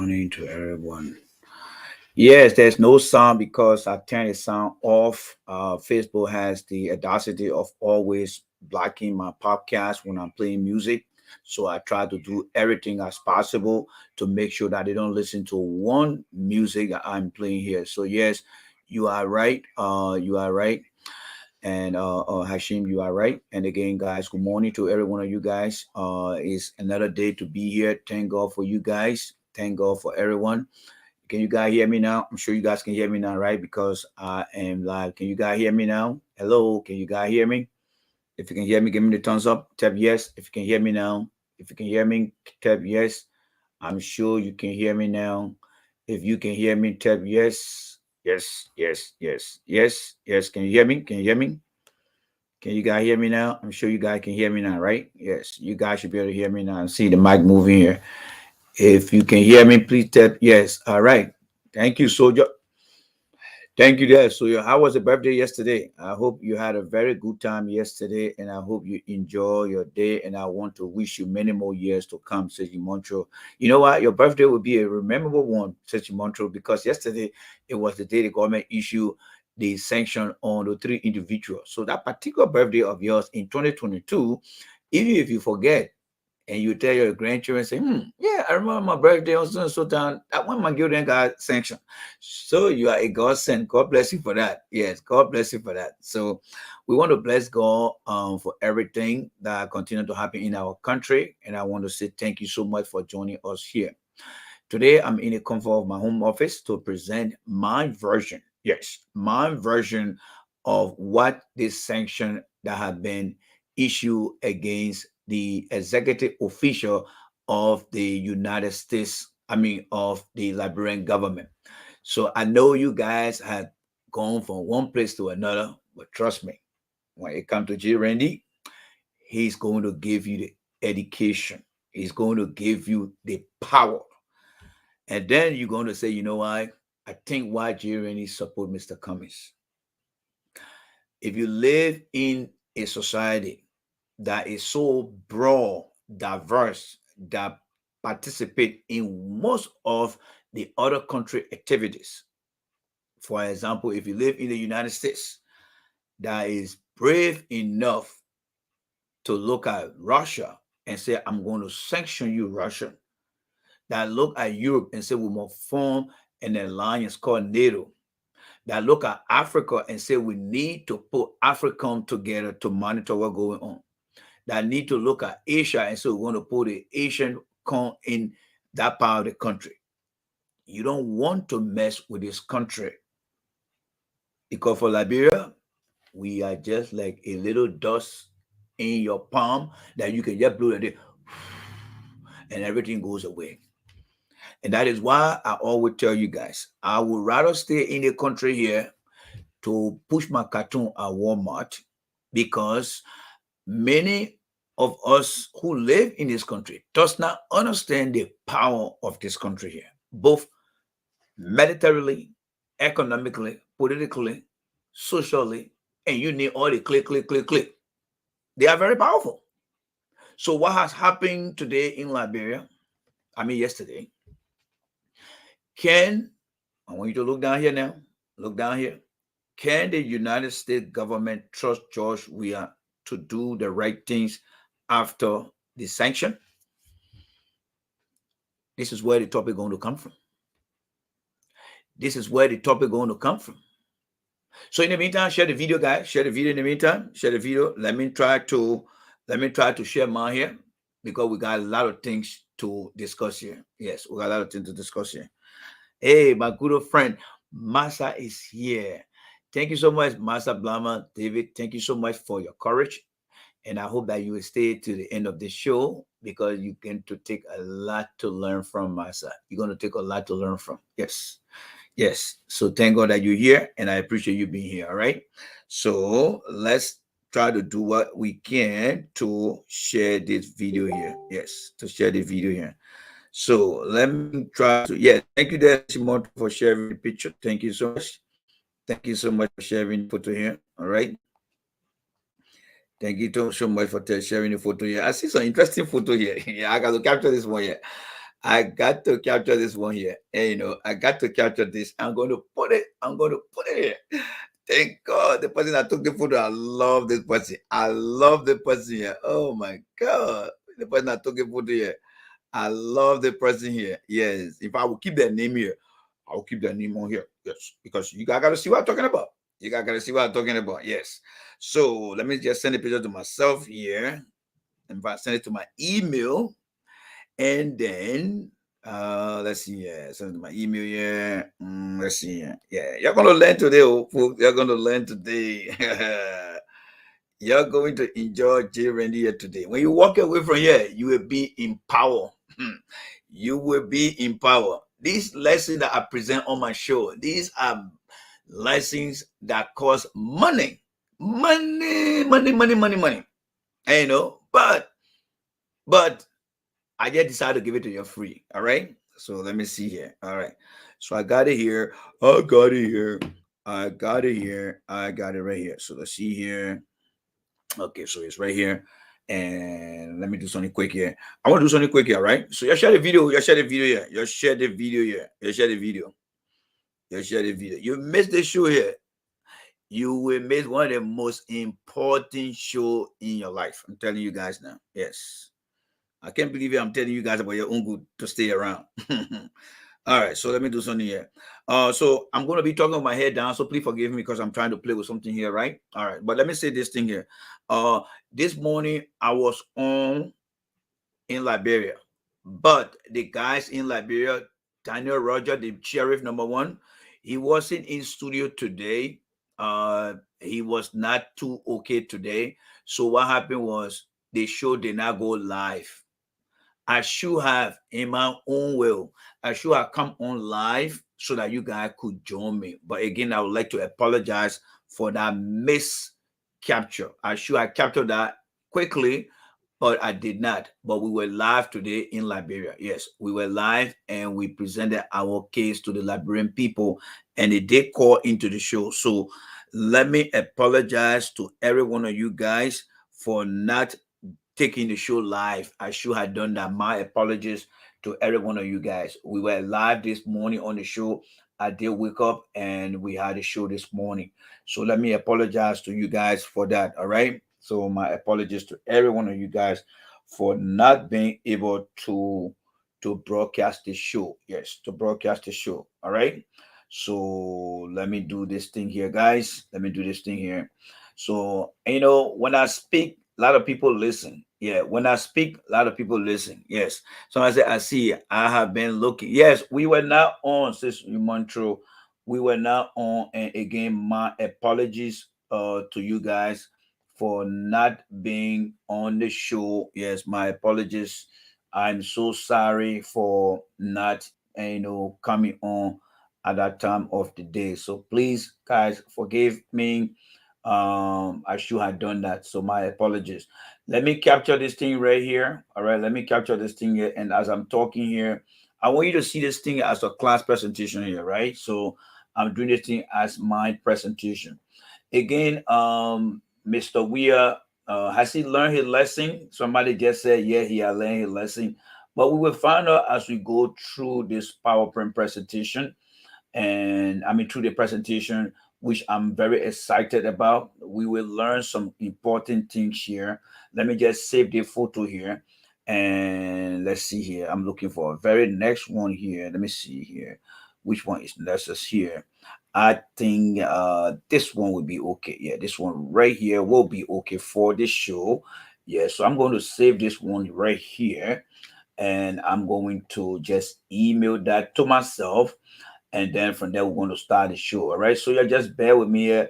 Morning to everyone. Yes, there's no sound because I turned the sound off. Facebook has the audacity of always blocking my podcast when I'm playing music. So I try to do everything as possible to make sure that they don't listen to one music that I'm playing here. So yes, you are right. You are right. And Hashim, you are right. And again, guys, good morning to every one of you guys. It's another day to be here. Thank God for you guys. Thank God for everyone. Can you guys hear me now? I'm sure you guys can hear me now, right? Because I am live. Can you guys hear me now? Hello, can you guys hear me? If you can hear me, give me the thumbs up. Tap yes. If you can hear me now, if you can hear me, tap yes. I'm sure you can hear me now. If you can hear me, tap yes. Yes, yes, yes, yes, yes. Can you hear me? Can you hear me? Can you guys hear me now? I'm sure you guys can hear me now, right? Yes, you guys should be able to hear me now and see the mic moving here. If you can hear me, please tap yes. All right. Thank you, Soldier. Thank you, there. So, how was the birthday yesterday? I hope you had a very good time yesterday, and I hope you enjoy your day. And I want to wish you many more years to come, Sergi Montreal. You know what? Your birthday will be a rememberable one, Sergi Montreal, because yesterday it was the day the government issued the sanction on the three individuals. So that particular birthday of yours in 2022, even if you forget, and you tell your grandchildren, say, yeah, I remember my birthday on so and so time. That when my children got sanctioned. So you are a godsend. God bless you for that. Yes, God bless you for that. So we want to bless God for everything that continue to happen in our country. And I want to say thank you so much for joining us here. Today, I'm in the comfort of my home office to present my version. Yes, my version of what this sanction that have been issued against the executive official of the United States, of the Liberian government. So I know you guys have gone from one place to another, but trust me, when it comes to G. Randy, he's going to give you the education. He's going to give you the power, and then you're going to say, you know why? I think why Jeremy support Mr. Cummings. If you live in a society that is so broad, diverse, that participate in most of the other country activities. For example, if you live in the United States that is brave enough to look at Russia and say, I'm going to sanction you, Russia, that look at Europe and say we must form an alliance called NATO, that look at Africa and say we need to put African together to monitor what's going on, that need to look at Asia and say we want to put the Asian con in that part of the country. You don't want to mess with this country because for Liberia, we are just like a little dust in your palm that you can just blow it and everything goes away. And that is why I always tell you guys, I would rather stay in the country here to push my cartoon at Walmart because many of us who live in this country does not understand the power of this country here, both militarily, economically, politically, socially, and you need all the click, click, click, click. They are very powerful. So what has happened today in Liberia, yesterday, I want you to look down here now, look down here. Can the United States government trust George Weah to do the right things after the sanction? This is where the topic going to come from. This is where the topic going to come from. So in the meantime, share the video, guys. Share the video in the meantime. Share the video. Let me try to share mine here because we got a lot of things to discuss here. Yes, we got a lot of things to discuss here. Hey, my good old friend, Masa is here. Thank you so much, Masa Blama, David. Thank you so much for your courage. And I hope that you will stay to the end of the show because you're going to take a lot to learn from Masa. You're going to take a lot to learn from. Yes. Yes. So thank God that you're here and I appreciate you being here. All right. So let's try to do what we can to share this video here. Yes. To share the video here. So let me try to, thank you there, Simon, for sharing the picture. Thank you so much. Thank you so much for sharing the photo here. All right. Thank you so much for sharing the photo here. I see some interesting photo here. Yeah, I got to capture this one here. I got to capture this one here. And I got to capture this. I'm going to put it. I'm going to put it here. Thank God, the person that took the photo. I love this person. I love the person here. Oh my God, the person that took the photo here. I love the person here. Yes, if I will keep their name here, I will keep their name on here. Yes, because you guys got to see what I'm talking about. You guys got to see what I'm talking about. Yes. So let me just send a picture to myself here, and if I send it to my email, and then let's see, yeah, send my email, yeah. Let's see, yeah, you're gonna learn today, oh, folks. You're gonna learn today. You're going to enjoy J Randy here today. When you walk away from here, you will be in power. You will be in power. These lessons that I present on my show, these are lessons that cost money, money. And, but I just decided to give it to you free. All right. So let me see here. All right. So I got it here. I got it here. I got it here. I got it right here. So let's see here. Okay, so it's right here. And let me do something quick here. I want to do something quick here, right? So you share the video. You share the video here. You share the video here. You share the video. You share the video. You missed the show here. You will miss one of the most important show in your life. I'm telling you guys now. Yes. I can't believe it. I'm telling you guys about your own good to stay around. All right, so let me do something here. So I'm going to be talking with my head down. So please forgive me because I'm trying to play with something here, right? All right, but let me say this thing here. This morning I was on in Liberia, but the guys in Liberia, Daniel Roger, the sheriff number one, he wasn't in studio today. He was not too okay today. So what happened was the show did not go live. I should have, in my own will, I should have come on live so that you guys could join me. But again, I would like to apologize for that miscapture. I should have captured that quickly, but I did not. But we were live today in Liberia. Yes, we were live and we presented our case to the Liberian people, and they did call into the show. So let me apologize to every one of you guys for not taking the show live. I should have done that. My apologies to every one of you guys. We were live this morning on the show. I did wake up and we had a show this morning. So let me apologize to you guys for that. All right. So my apologies to every one of you guys for not being able to broadcast the show. Yes, to broadcast the show. All right. So let me do this thing here, guys. Let me do this thing here. So, when I speak, a lot of people listen. Yeah, when I speak, a lot of people listen. Yes. So I say, I see, I have been looking. Yes, we were not on, Sister Montreal. We were not on. And again, my apologies to you guys for not being on the show. Yes, my apologies. I'm so sorry for not, coming on at that time of the day. So please, guys, forgive me. I should have done that. So my apologies. Let me capture this thing right here. All right, let me capture this thing here. And as I'm talking here, I want you to see this thing as a class presentation here, right? So I'm doing this thing as my presentation. Again, Mr. Weah, has he learned his lesson? Somebody just said, yeah, he had learned his lesson. But we will find out as we go through this PowerPoint presentation, and I mean through the presentation, which I'm very excited about. We will learn some important things here. Let me just save the photo here, and let's see here. I'm looking for a very next one here. Let me see here. Which one is next is here? I think this one will be okay. Yeah, this one right here will be okay for this show. Yeah, so I'm going to save this one right here, and I'm going to just email that to myself, and then from there we're going to start the show. All right, so you just bear with me a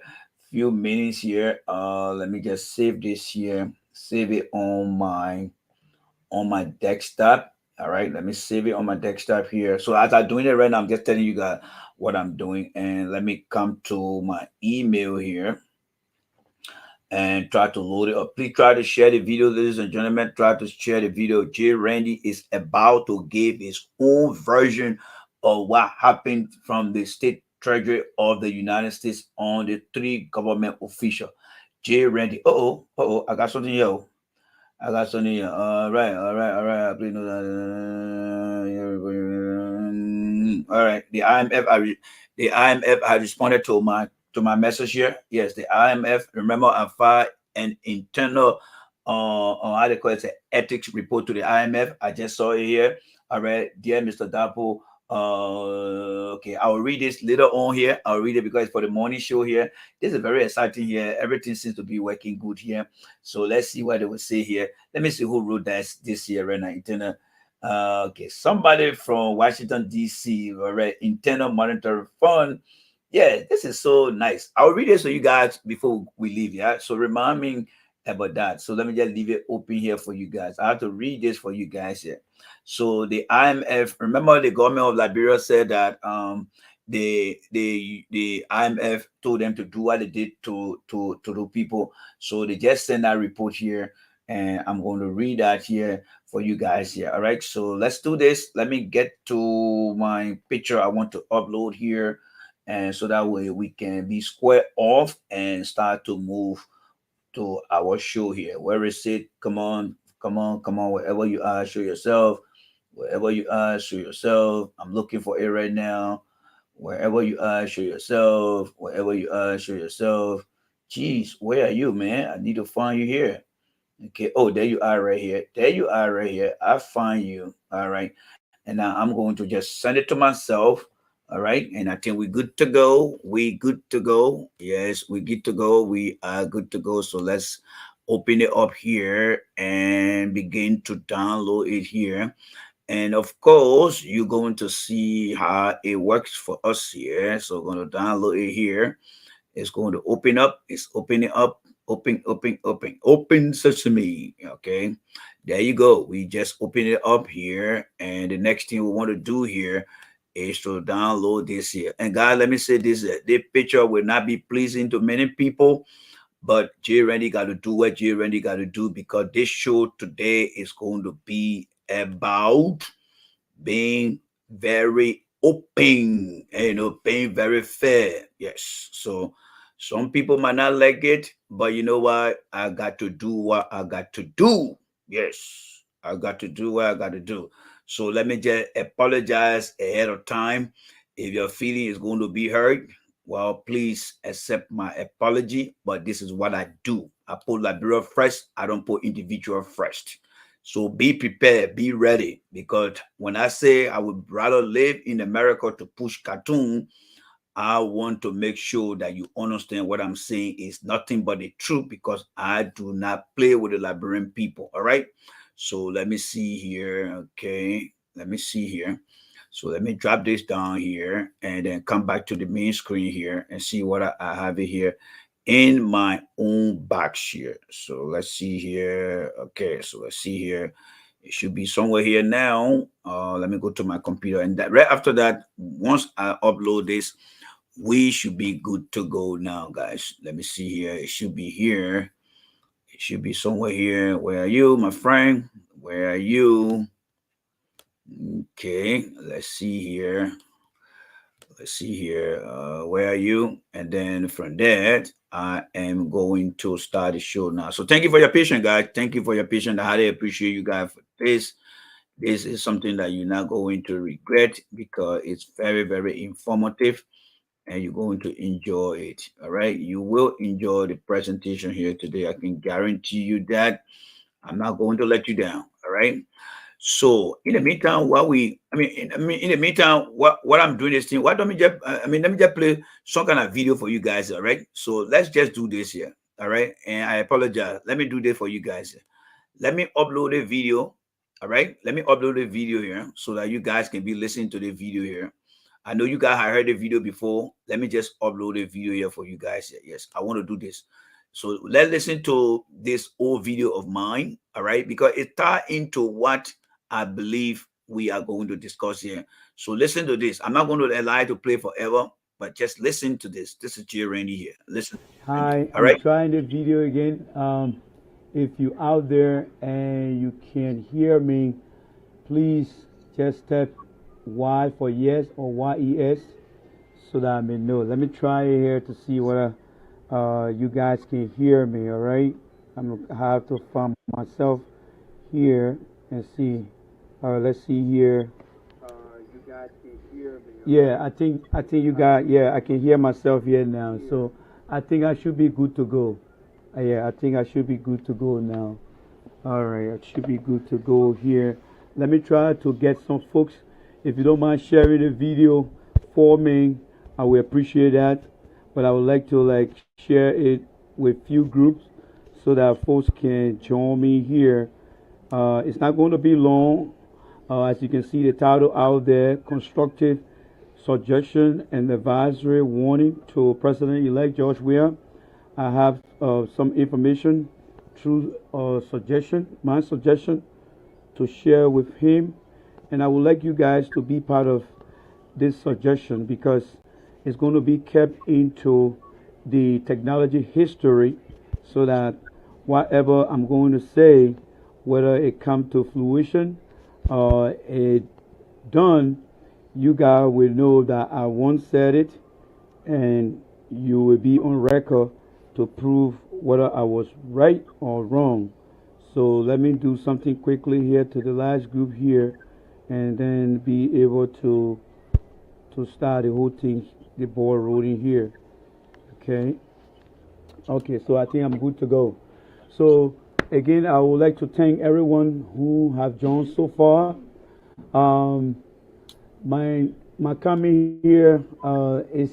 few minutes here. Let me just save this here, save it on my desktop. All right, let me save it on my desktop here. So as I'm doing it right now, I'm just telling you guys what I'm doing. And let me come to my email here and try to load it up. Please try to share the video, ladies and gentlemen. Try to share the video. J Randy is about to give his own version of what happened from the state treasury of the United States on the three government official. J Randy. I got something here. I got Sony. All right, all right, all right. Please know that. All right. The IMF. I responded to my message here. Yes, the IMF. Remember, I filed an internal, how they call it, ethics report to the IMF. I just saw it here. All right, dear Mr. Dapo. Okay, I will read this later on here. I'll read it because it's for the morning show here. This is very exciting here. Everything seems to be working good here. So let's see what they will say here. Let me see who wrote that this year right now. Internal. Okay, somebody from Washington D.C. All right, Internal Monetary Fund. Yeah, this is so nice. I'll read this to you guys before we leave. Yeah, so remind me about that. So let me just leave it open here for you guys. I have to read this for you guys here. So the IMF. Remember, the government of Liberia said that the IMF told them to do what they did to the people. So they just sent that report here, and I'm going to read that here for you guys here. All right, so let's do this. Let me get to my picture I want to upload here, and so that way we can be square off and start to move to our show here. Where is it? Come on, come on, come on. Wherever you are, show yourself. Wherever you are, show yourself. I'm looking for it right now. Wherever you are, show yourself. Wherever you are, show yourself. Jeez, where are you, man? I need to find you here. Okay. Oh, there you are right here. There you are right here. I find you. All right. And now I'm going to just send it to myself. All right. And I think we're good to go. We good to go. Yes, we good to go. We are good to go. So let's open it up here and begin to download it here. And of course, you're going to see how it works for us here. So we're going to download it here. It's going to open up. It's opening up. Open sesame. Okay. There you go. We just open it up here. And the next thing we want to do here is to download this here. And guys, let me say this. This picture will not be pleasing to many people, but J Randy got to do what J Randy got to do because this show today is going to be about being very open, being very fair. Yes. So some people might not like it, but you know what? I got to do what I got to do. Yes. I got to do what I got to do. So let me just apologize ahead of time. If your feeling is going to be hurt, well, please accept my apology. But this is what I do. I put Liberia first. I don't put individual first. So be prepared, be ready, because when I say I would rather live in America to push cartoon, I want to make sure that you understand what I'm saying is nothing but the truth because I do not play with the Liberian people. All right. So let me see here. Okay. Let me see here. So let me drop this down here and then come back to the main screen here and see what I have it here in my own box here. So let's see here. Okay, so let's see here. It should be somewhere here now. Let me go to my computer, and that right after that, once I upload this, we should be good to go now, guys. Let me see here. It should be here. It should be somewhere here. Where are you, my friend? Where are you? Okay, let's see here. Let's see here. Where are you? And then from that, I am going to start the show now. So thank you for your patience, guys. Thank you for your patience. I highly appreciate you guys for this. This is something that you're not going to regret because it's very, very informative and you're going to enjoy it. All right. You will enjoy the presentation here today. I can guarantee you that. I'm not going to let you down. All right. So in the meantime, while in the meantime, what I'm doing this thing, why don't we just, let me just play some kind of video for you guys, all right? So let's just do this here, all right? And I apologize. Let me do this for you guys. Let me upload a video, all right? Let me upload a video here so that you guys can be listening to the video here. I know you guys have heard the video before. Let me just upload a video here for you guys here. Yes, I want to do this. So let's listen to this old video of mine, all right? Because it ties into what I believe we are going to discuss here. So listen to this. I'm not going to allow it to play forever, but just listen to this. This is J Randy here. Listen, Randy. Hi, All I'm right. trying the video again. If you out there and you can hear me, please just type Y for yes or YES so that I may know. Let me try it here to see whether you guys can hear me. All right, I'm gonna have to find myself. here and see. All right, let's see here. Yeah, I think you got. Yeah, I can hear myself here now. So I think I should be good to go. Yeah, I think I should be good to go now. All right, I should be good to go here. Let me try to get some folks. If you don't mind sharing the video for me, I will appreciate that. But I would like to like share it with few groups so that folks can join me here. It's not going to be long. As you can see, the title out there: constructive suggestion and advisory warning to President-elect George Weah. I have some information through my suggestion to share with him, and I would like you guys to be part of this suggestion because it's going to be kept into the technology history so that whatever I'm going to say, whether it come to fruition or it done, you guys will know that I once said it, and you will be on record to prove whether I was right or wrong. So let me do something quickly here to the last group here, and then be able to start the whole thing, the ball rolling here. Okay. Okay. So I think I'm good to go. So again, I would like to thank everyone who have joined so far. Um, my coming here is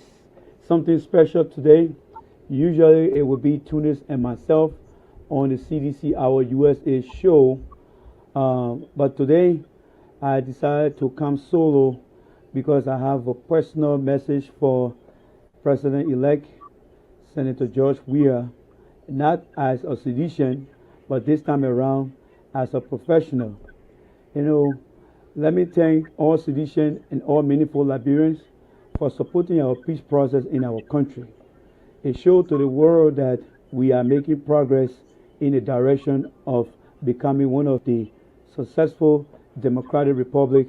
something special today. Usually it would be Tunis and myself on the CDC Our USA show, but today I decided to come solo because I have a personal message for President-elect Senator George Weah, not as a citizen, but this time around as a professional. You know, let me thank all citizens and all meaningful Liberians for supporting our peace process in our country. It showed to the world that we are making progress in the direction of becoming one of the successful democratic republic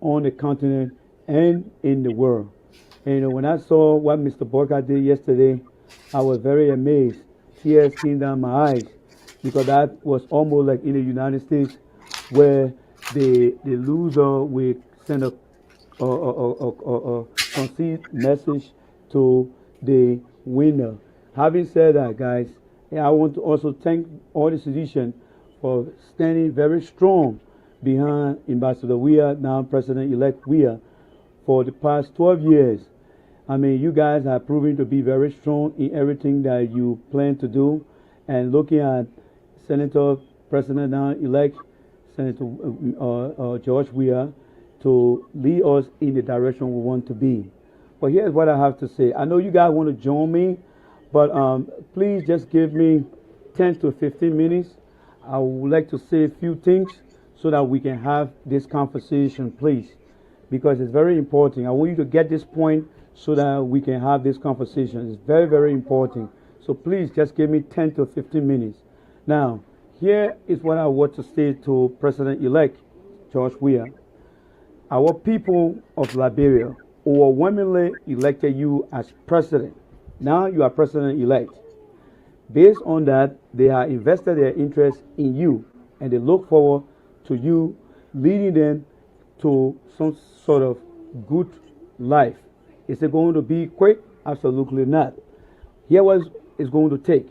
on the continent and in the world. And, when I saw what Mr. Borka did yesterday, I was very amazed. Tears came down my eyes because that was almost like in the United States where the loser will send a concede message to the winner. Having said that, guys, I want to also thank all the citizens for standing very strong behind Ambassador Weah, now President-elect Weah, for the past 12 years. I mean, you guys are proving to be very strong in everything that you plan to do. And looking at Senator President now elect Senator George Weah to lead us in the direction we want to be. But here's what I have to say. I know you guys want to join me, but please just give me 10 to 15 minutes. I would like to say a few things so that we can have this conversation, please, because it's very important. I want you to get this point so that we can have this conversation. It's very, very important. So please just give me 10 to 15 minutes. Now, here is what I want to say to President-elect George Weah. Our people of Liberia overwhelmingly elected you as president. Now you are president-elect. Based on that, they have invested their interest in you, and they look forward to you leading them to some sort of good life. Is it going to be quick? Absolutely not. Here what it's going to take.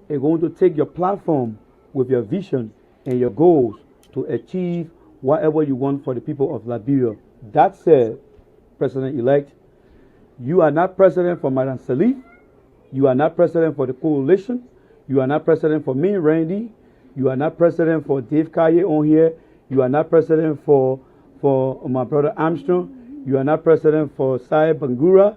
It's going to take your platform with your vision and your goals to achieve whatever you want for the people of Liberia. That said, President-elect, you are not president for Madam Salif. You are not president for the coalition. You are not president for me, Randy. You are not president for Dave Kaye on here. You are not president for my brother Armstrong. You are not president for Syed Bangura.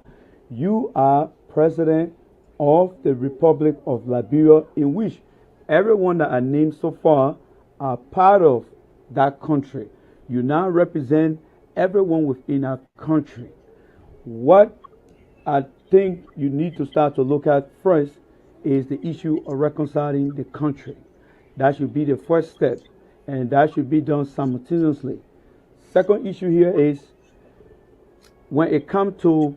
You are president of the Republic of Liberia, in which everyone that are named so far are part of that country. You now represent everyone within our country. What I think you need to start to look at first is the issue of reconciling the country. That should be the first step, and that should be done simultaneously. Second issue here is when it comes to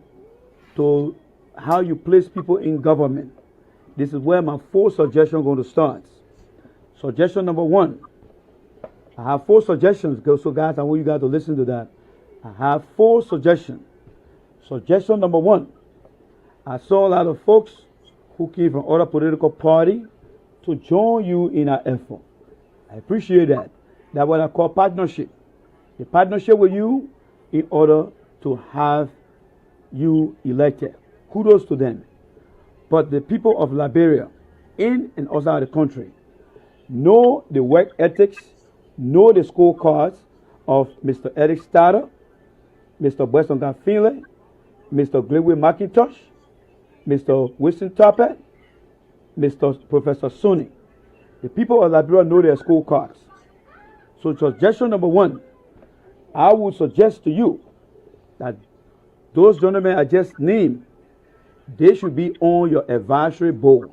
how you place people in government. This is where my 4 suggestions are going to start. Suggestion number 1: I have 4 suggestions. So, guys, I want you guys to listen to that. I have 4 suggestions. Suggestion number 1. I saw a lot of folks who came from other political party to join you in our effort. I appreciate that. That's what I call partnership. The partnership with you in order to have you elected. Kudos to them. But the people of Liberia, in and outside the country, know the work ethics, know the scorecards of Mr. Eric Starter, Mr. Weston Finley, Mr. Glenwood McIntosh, Mr. Winston Toppet, Mr. Professor Sonny. The people of Liberia know their scorecards. So suggestion number 1, I would suggest to you that those gentlemen I just named, they should be on your advisory board.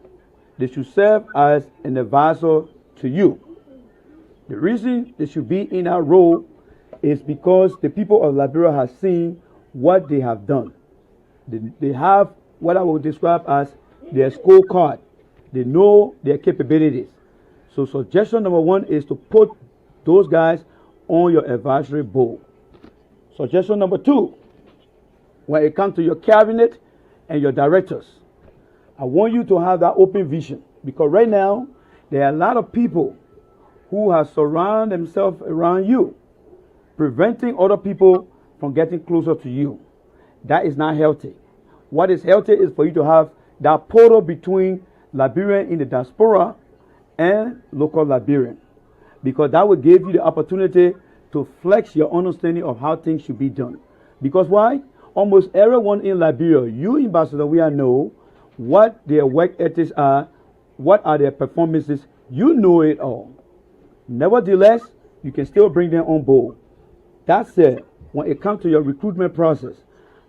They should serve as an advisor to you. The reason they should be in our role is because the people of Liberia have seen what they have done. They have what I would describe as their scorecard. They know their capabilities. So suggestion number 1 is to put those guys on your advisory board. Suggestion number 2, when it comes to your cabinet and your directors, I want you to have that open vision, because right now there are a lot of people who have surrounded themselves around you, preventing other people from getting closer to you. That is not healthy. What is healthy is for you to have that portal between Liberian in the diaspora and local Liberian, because that will give you the opportunity to flex your understanding of how things should be done. Because why? Almost everyone in Liberia, you Ambassador Weah, know what their work ethics are, what are their performances. You know it all. Nevertheless, you can still bring them on board. That said, when it comes to your recruitment process,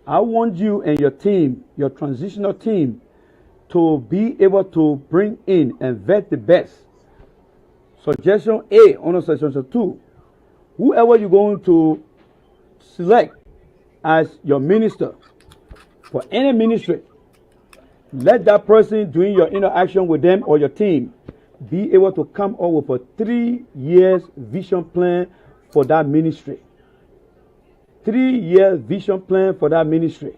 I want you and your team, your transitional team, to be able to bring in and vet the best. Suggestion A, on suggestion 2, whoever you're going to select as your minister for any ministry, let that person doing your interaction with them or your team be able to come up with a 3 years vision plan for that ministry. 3-year vision plan for that ministry.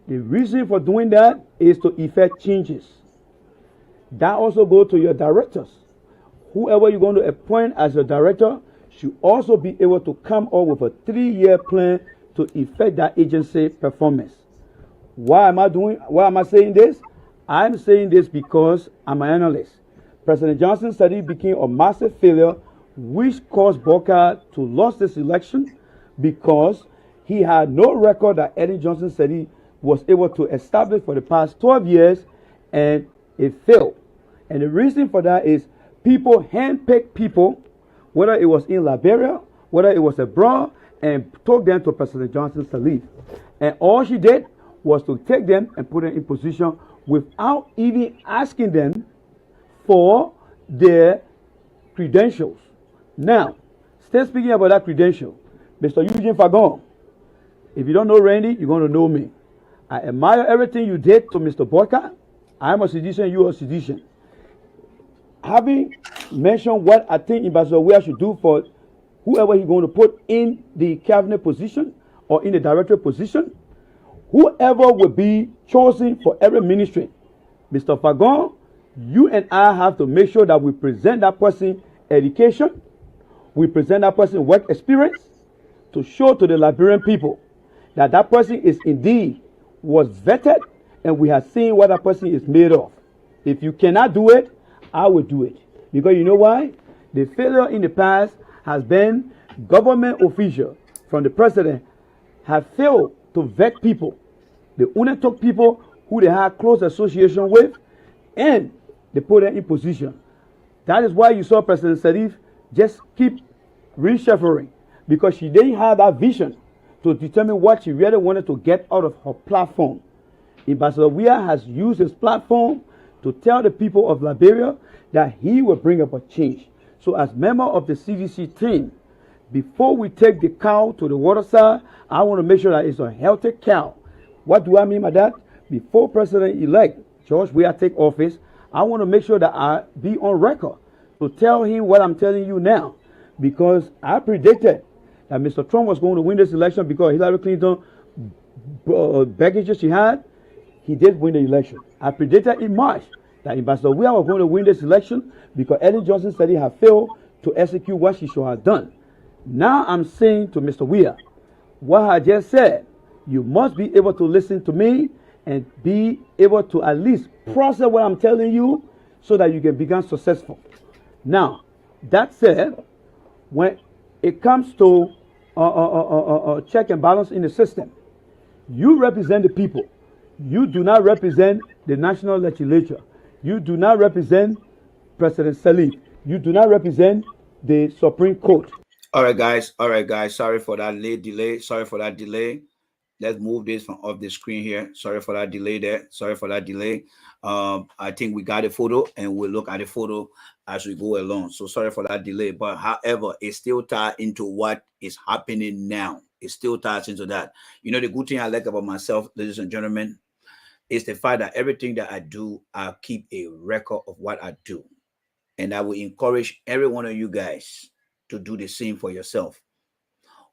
The reason for doing that is to effect changes. That also goes to your directors. Whoever you're going to appoint as your director should also be able to come up with a 3-year plan to effect that agency performance. Why am I saying this? I'm saying this because I'm an analyst. President Johnson's study became a massive failure, which caused Boca to lose this election, because he had no record that Eddie Johnson's study was able to establish for the past 12 years, and it failed. And the reason for that is people handpicked people, whether it was in Liberia, whether it was abroad, and took them to President Johnson's relief. And all she did was to take them and put them in position without even asking them for their credentials. Now, still speaking about that credential, Mr. Eugene Fagon, if you don't know Randy, you're going to know me. I admire everything you did to Mr. Boyka. I'm a citizen, you're a citizen. Having mentioned what I think Ambassador Weah should do for whoever he's going to put in the cabinet position or in the director position, whoever will be chosen for every ministry, Mr. Fagon, you and I have to make sure that we present that person education, we present that person work experience, to show to the Liberian people that that person is indeed was vetted and we have seen what that person is made of. If you cannot do it, I will do it. Because you know why? The failure in the past has been government officials from the president have failed to vet people. They only took people who they had close association with and they put them in position. That is why you saw President Sharif just keep reshuffling, because she didn't have that vision to determine what she really wanted to get out of her platform. Ambassador Weah has used his platform to tell the people of Liberia that he will bring up a change. So as member of the CDC team, before we take the cow to the waterside, I want to make sure that it's a healthy cow. What do I mean by that? Before President-elect George Weah take office, I want to make sure that I be on record to tell him what I'm telling you now. because I predicted that Mr. Trump was going to win this election because Hillary Clinton baggages she had. He did win the election. I predicted in March that Ambassador Weah was going to win this election because Ellen Johnson said he had failed to execute what she should have done. Now I'm saying to Mr. Weah, what I just said, you must be able to listen to me and be able to at least process what I'm telling you so that you can become successful. Now, that said, when it comes to check and balance in the system, you represent the people. You do not represent the national legislature. You do not represent President Salif. You do not represent the Supreme Court. All right, guys. All right, guys. Sorry for that late delay. Sorry for that delay. Let's move this from off the screen here. Sorry for that delay there. Sorry for that delay. I think we got a photo and we'll look at the photo as we go along. So sorry for that delay. But however, it still ties into what is happening now. It still ties into that. You know, the good thing I like about myself, ladies and gentlemen, is the fact that everything that I do, I keep a record of what I do. And I will encourage every one of you guys to do the same for yourself.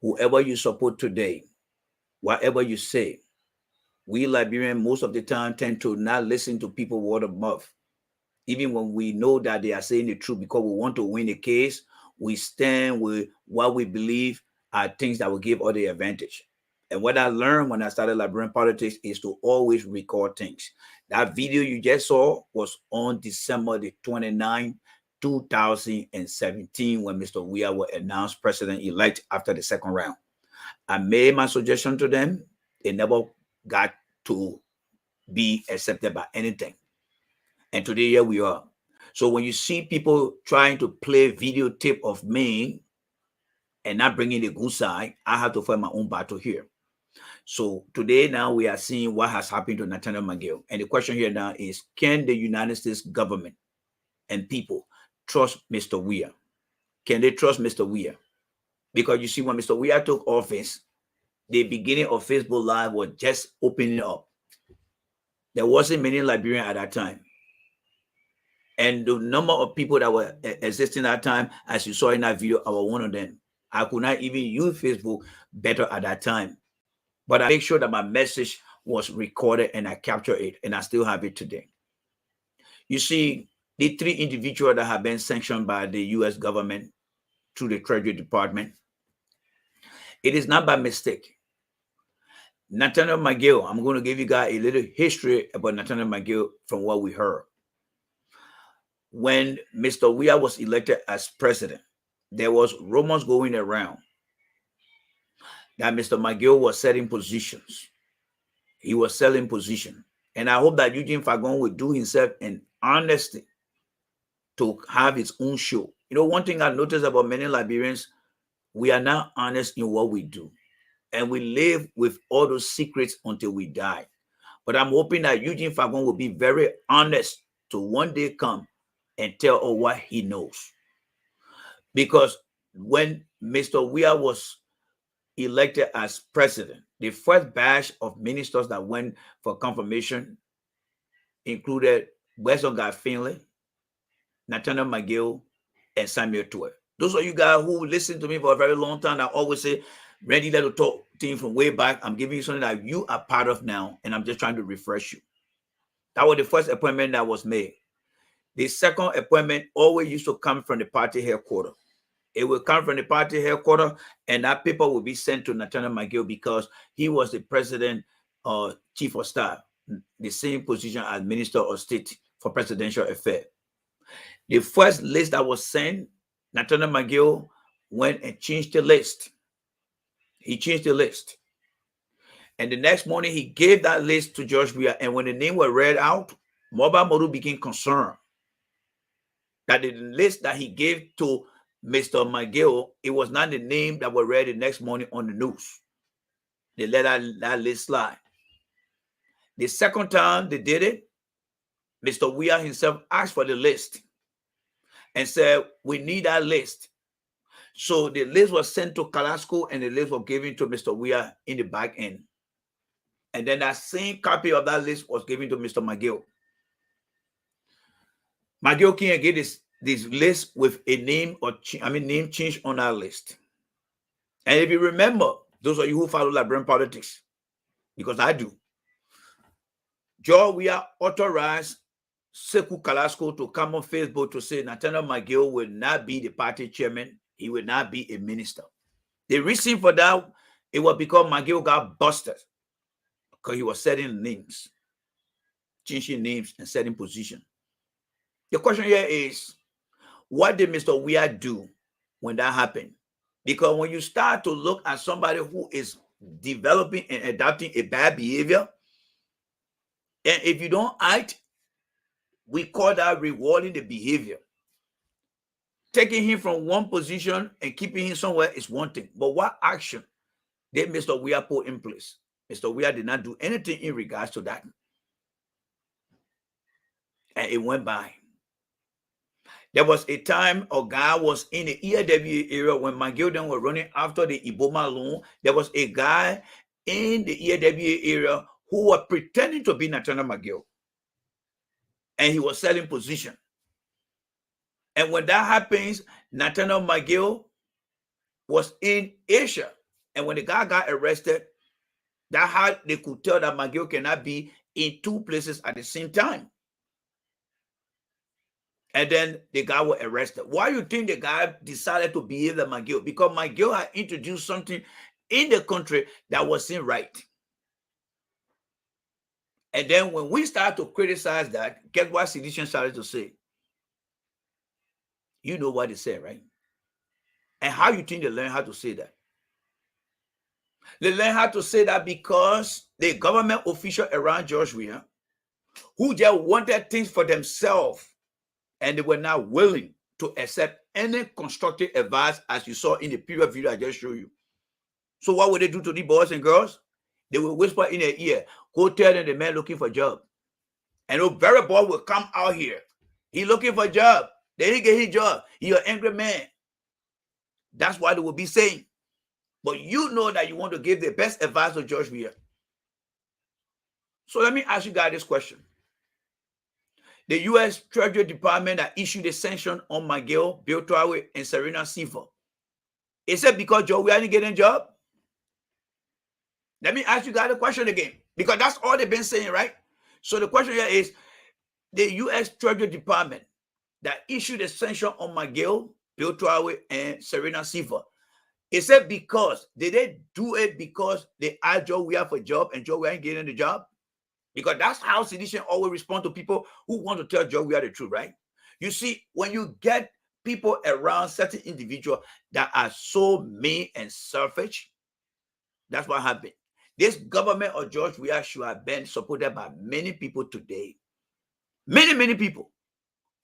Whoever you support today, whatever you say, we Liberians most of the time tend to not listen to people word of mouth. Even when we know that they are saying the truth because we want to win a case, we stand with what we believe are things that will give us the advantage. And what I learned when I started Liberian politics is to always record things. That video you just saw was on December the 29th, 2017, when Mr. Weah was announced president-elect after the second round. I made my suggestion to them. They never got to be accepted by anything. And today, here we are. So when you see people trying to play videotape of me and not bringing the good side, I have to fight my own battle here. So today, now we are seeing what has happened to Nathaniel McGill. And the question here now is, can the United States government and people trust Mr. Weah? Can they trust Mr. Weah? Because you see, when Mr. Weah took office, the beginning of Facebook Live was just opening up. There wasn't many Liberians at that time. And the number of people that were existing at that time, as you saw in that video, I was one of them. I could not even use Facebook better at that time. But I make sure that my message was recorded and I captured it, and I still have it today. You see, the three individuals that have been sanctioned by the U.S. government through the Treasury Department, it is not by mistake. Nathaniel McGill, I'm going to give you guys a little history about Nathaniel McGill from what we heard. When Mr. Weah was elected as president, there was rumors going around that Mr. McGill was selling positions. He was selling position. And I hope that Eugene Fagon will do himself an honesty to have his own show. You know, one thing I noticed about many Liberians, we are not honest in what we do. And we live with all those secrets until we die. But I'm hoping that Eugene Fagon will be very honest to one day come and tell us what he knows. Because when Mr. Weah was elected as president, the first batch of ministers that went for confirmation included Weston Guy Finley, Nathaniel McGill, and Samuel Toy. Those are you guys who listen to me for a very long time. I always say, Randy, that'll talk team from way back. I'm giving you something that you are part of now, and I'm just trying to refresh you. That was the first appointment that was made. The second appointment always used to come from the party headquarters. It will come from the party headquarters, and that paper will be sent to Nathaniel McGill because he was the president or chief of staff, the same position as Minister of State for Presidential Affairs. The first list that was sent, Nathaniel McGill went and changed the list. He changed the list. And the next morning, he gave that list to George Weah. And when the name was read out, Mobile Modu became concerned that the list that he gave to Mr. McGill, it was not the name that was read the next morning on the news. They let that list slide. The second time they did it, Mr. Weah himself asked for the list and said, we need that list. So the list was sent to Carrasco and the list was given to Mr. Weah in the back end. And then that same copy of that list was given to Mr. McGill. McGill can't get this list with a name or name change on our list. And if you remember, those of you who follow Liberian politics, because I do, Weah authorized Sekou Kalasco to come on Facebook to say Nathaniel McGill will not be the party chairman. He will not be a minister. The reason for that, it was because McGill got busted because he was setting names, changing names and setting position. The question here is, what did Mr. Weah do when that happened? Because when you start to look at somebody who is developing and adopting a bad behavior, and if you don't act, we call that rewarding the behavior. Taking him from one position and keeping him somewhere is one thing. But what action did Mr. Weah put in place? Mr. Weah did not do anything in regards to that. And it went by. There was a time a guy was in the EAW area when McGill were running after the Iboma loan. There was a guy in the EAW area who was pretending to be Nathaniel McGill. And he was selling position. And when that happens, Nathaniel McGill was in Asia. And when the guy got arrested, that's how they could tell that McGill cannot be in two places at the same time. And then the guy was arrested. Why do you think the guy decided to behave like McGill? Because McGill had introduced something in the country that wasn't right. And then when we start to criticize that, guess what Sedition started to say? You know what they said, right? And how you think they learn how to say that? They learn how to say that because the government official around George Weah, who just wanted things for themselves, and they were not willing to accept any constructive advice, as you saw in the previous video I just showed you. So what would they do to the boys and girls? They will whisper in their ear, go tell them the man looking for a job. And the very boy will come out here. He looking for a job. Then he get his job. He an angry man. That's what they will be saying. But you know that you want to give the best advice to George Weah. So let me ask you guys this question. The U.S. Treasury Department that issued a sanction on McGill, Bill Traore, and Serena Sifa. Is it because Joe Weah didn't get a job? Let me ask you guys a question again, because that's all they've been saying, right? So the question here is, the U.S. Treasury Department that issued a sanction on McGill, Bill Traore, and Serena Sifa. Is it because, did they do it because they asked Joe Weah for a job and Joe Weah ain't getting the job? Because that's how Sedition always respond to people who want to tell Joe Weah the truth, right? You see, when you get people around certain individuals that are so mean and selfish, that's what happened. This government of George Weah should have been supported by many people today. Many, many people.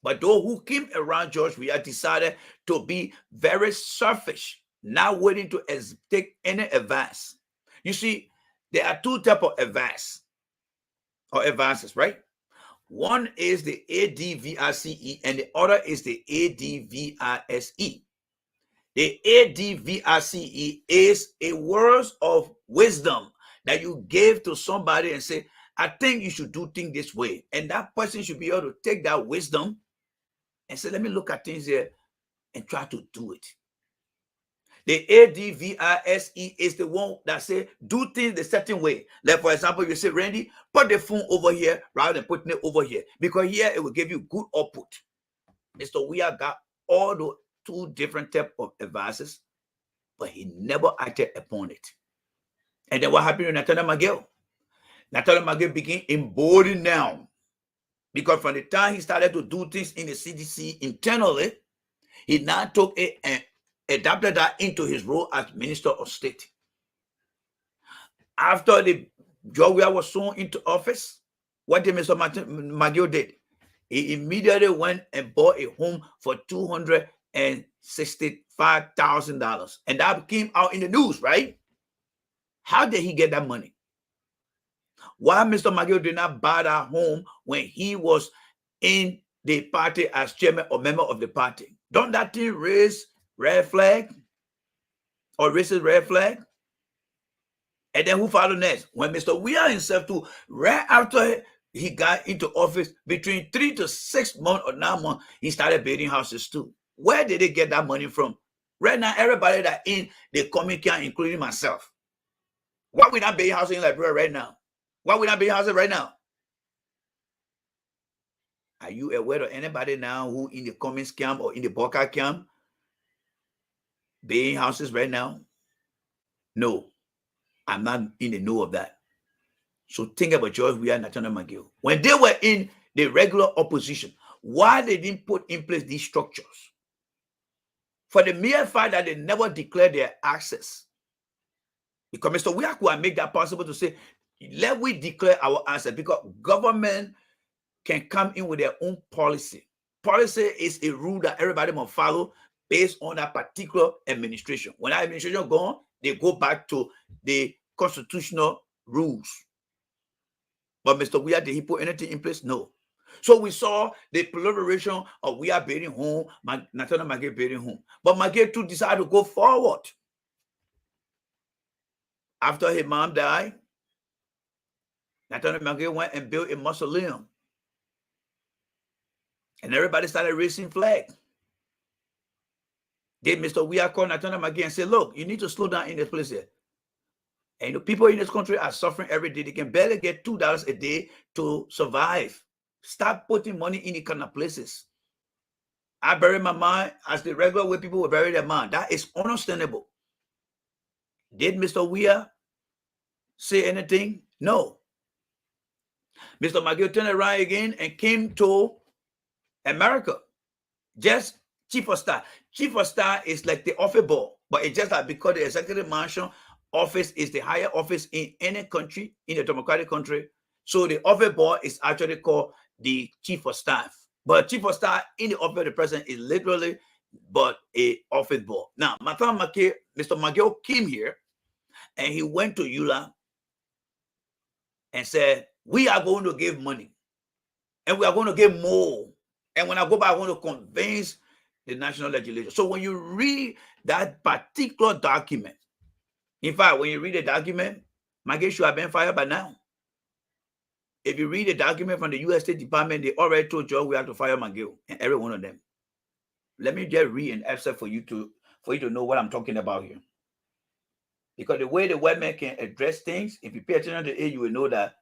But those who came around George Weah decided to be very selfish, not willing to take any advice. You see, there are two types of advice or advances, right? One is the ADVRCE and the other is the ADVRSE. The ADVRCE is a words of wisdom that you give to somebody and say, I think you should do things this way. And that person should be able to take that wisdom and say, let me look at things here and try to do it. The ADVRSE is the one that say, do things the certain way. Like, for example, you say, Randy, put the phone over here rather than putting it over here, because here it will give you good output. Mr. Weah got all the two different types of advices, but he never acted upon it. And then what happened to Nathaniel McGill? Nathaniel McGill became emboldened now, because from the time he started to do things in the CDC internally, he now took it and adapted that into his role as Minister of State. After the Joe Weah was sworn into office, what did Mr. McGill did? He immediately went and bought a home for $265,000. And that came out in the news, right? How did he get that money? Why Mr. McGill did not buy that home when he was in the party as chairman or member of the party? Don't that thing raise red flag or raises red flag? And then who followed next? When Mr. Weah himself too, right after he got into office, between 3 to 6 months or 9 months, he started building houses too. Where did they get that money from? Right now, everybody that in the coming camp, including myself, why we not building houses in Liberia right now? Why we not building houses right now? Are you aware of anybody now who in the Cummings camp or in the Boca camp building houses right now? No, I'm not in the know of that. So think about George Weah and Nathaniel McGill. When they were in the regular opposition, why they didn't put in place these structures? For the mere fact that they never declared their access. Because Mr. Weah could make that possible to say, let we declare our access, because government can come in with their own policy. Policy is a rule that everybody must follow based on that particular administration. When that administration gone, they go back to the constitutional rules. But Mr. Weah, did he put anything in place? No. So we saw the proliferation of Weah building home, Nathaniel McGill building home. But McGill too decided to go forward. After his mom died, Nathaniel McGill went and built a mausoleum. And everybody started raising flags. Then Mr. Weah called Nathaniel McGill and said, look, you need to slow down in this place here. And the people in this country are suffering every day. They can barely get $2 a day to survive. Stop putting money in the kind of places. I bury my mom as the regular way people will bury their mom. That is understandable. Did Mr. Weah say anything? No. Mr. McGill turned around again and came to America. Just chief of staff. Chief of staff is like the office boy, but it's just that because the executive mansion office is the higher office in any country, in a democratic country. So the office boy is actually called the chief of staff. But chief of staff in the office of the president is literally but a office boy. Now, Mr. McGill came here and he went to Eula and said, we are going to give money and we are going to give more. And when I go back, I want to convince the national legislature. So when you read that particular document, in fact, when you read the document, McGill should have been fired by now. If you read the document from the U.S. State Department, they already told George we have to fire McGill and every one of them. Let me just read an excerpt for you to know what I'm talking about here. Because the way the white man can address things, if you pay attention to it, you will know that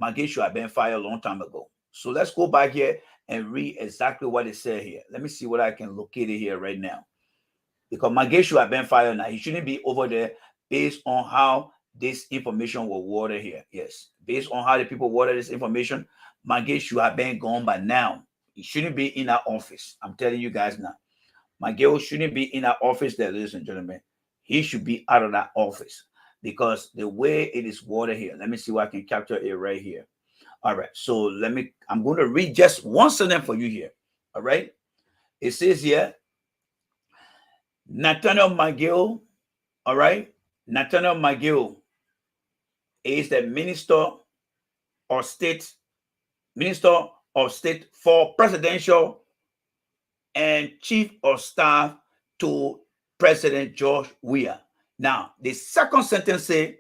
McGill should have been fired a long time ago. So let's go back here and read exactly what it said here. Let me see what I can locate it here right now. Because McGill should have been fired now. He shouldn't be over there based on how this information was watered here. Yes. Based on how the people watered this information, McGill should have been gone by now. He shouldn't be in our office. I'm telling you guys now. McGill shouldn't be in our office there, ladies and gentlemen. He should be out of that office because the way it is watered here. Let me see what I can capture it right here. All right. So I'm going to read just one sentence for you here. All right. It says here, Nathaniel McGill, all right. Nathaniel McGill is the Minister of State for Presidential and Chief of Staff to President George Weah. Now, the second sentence says,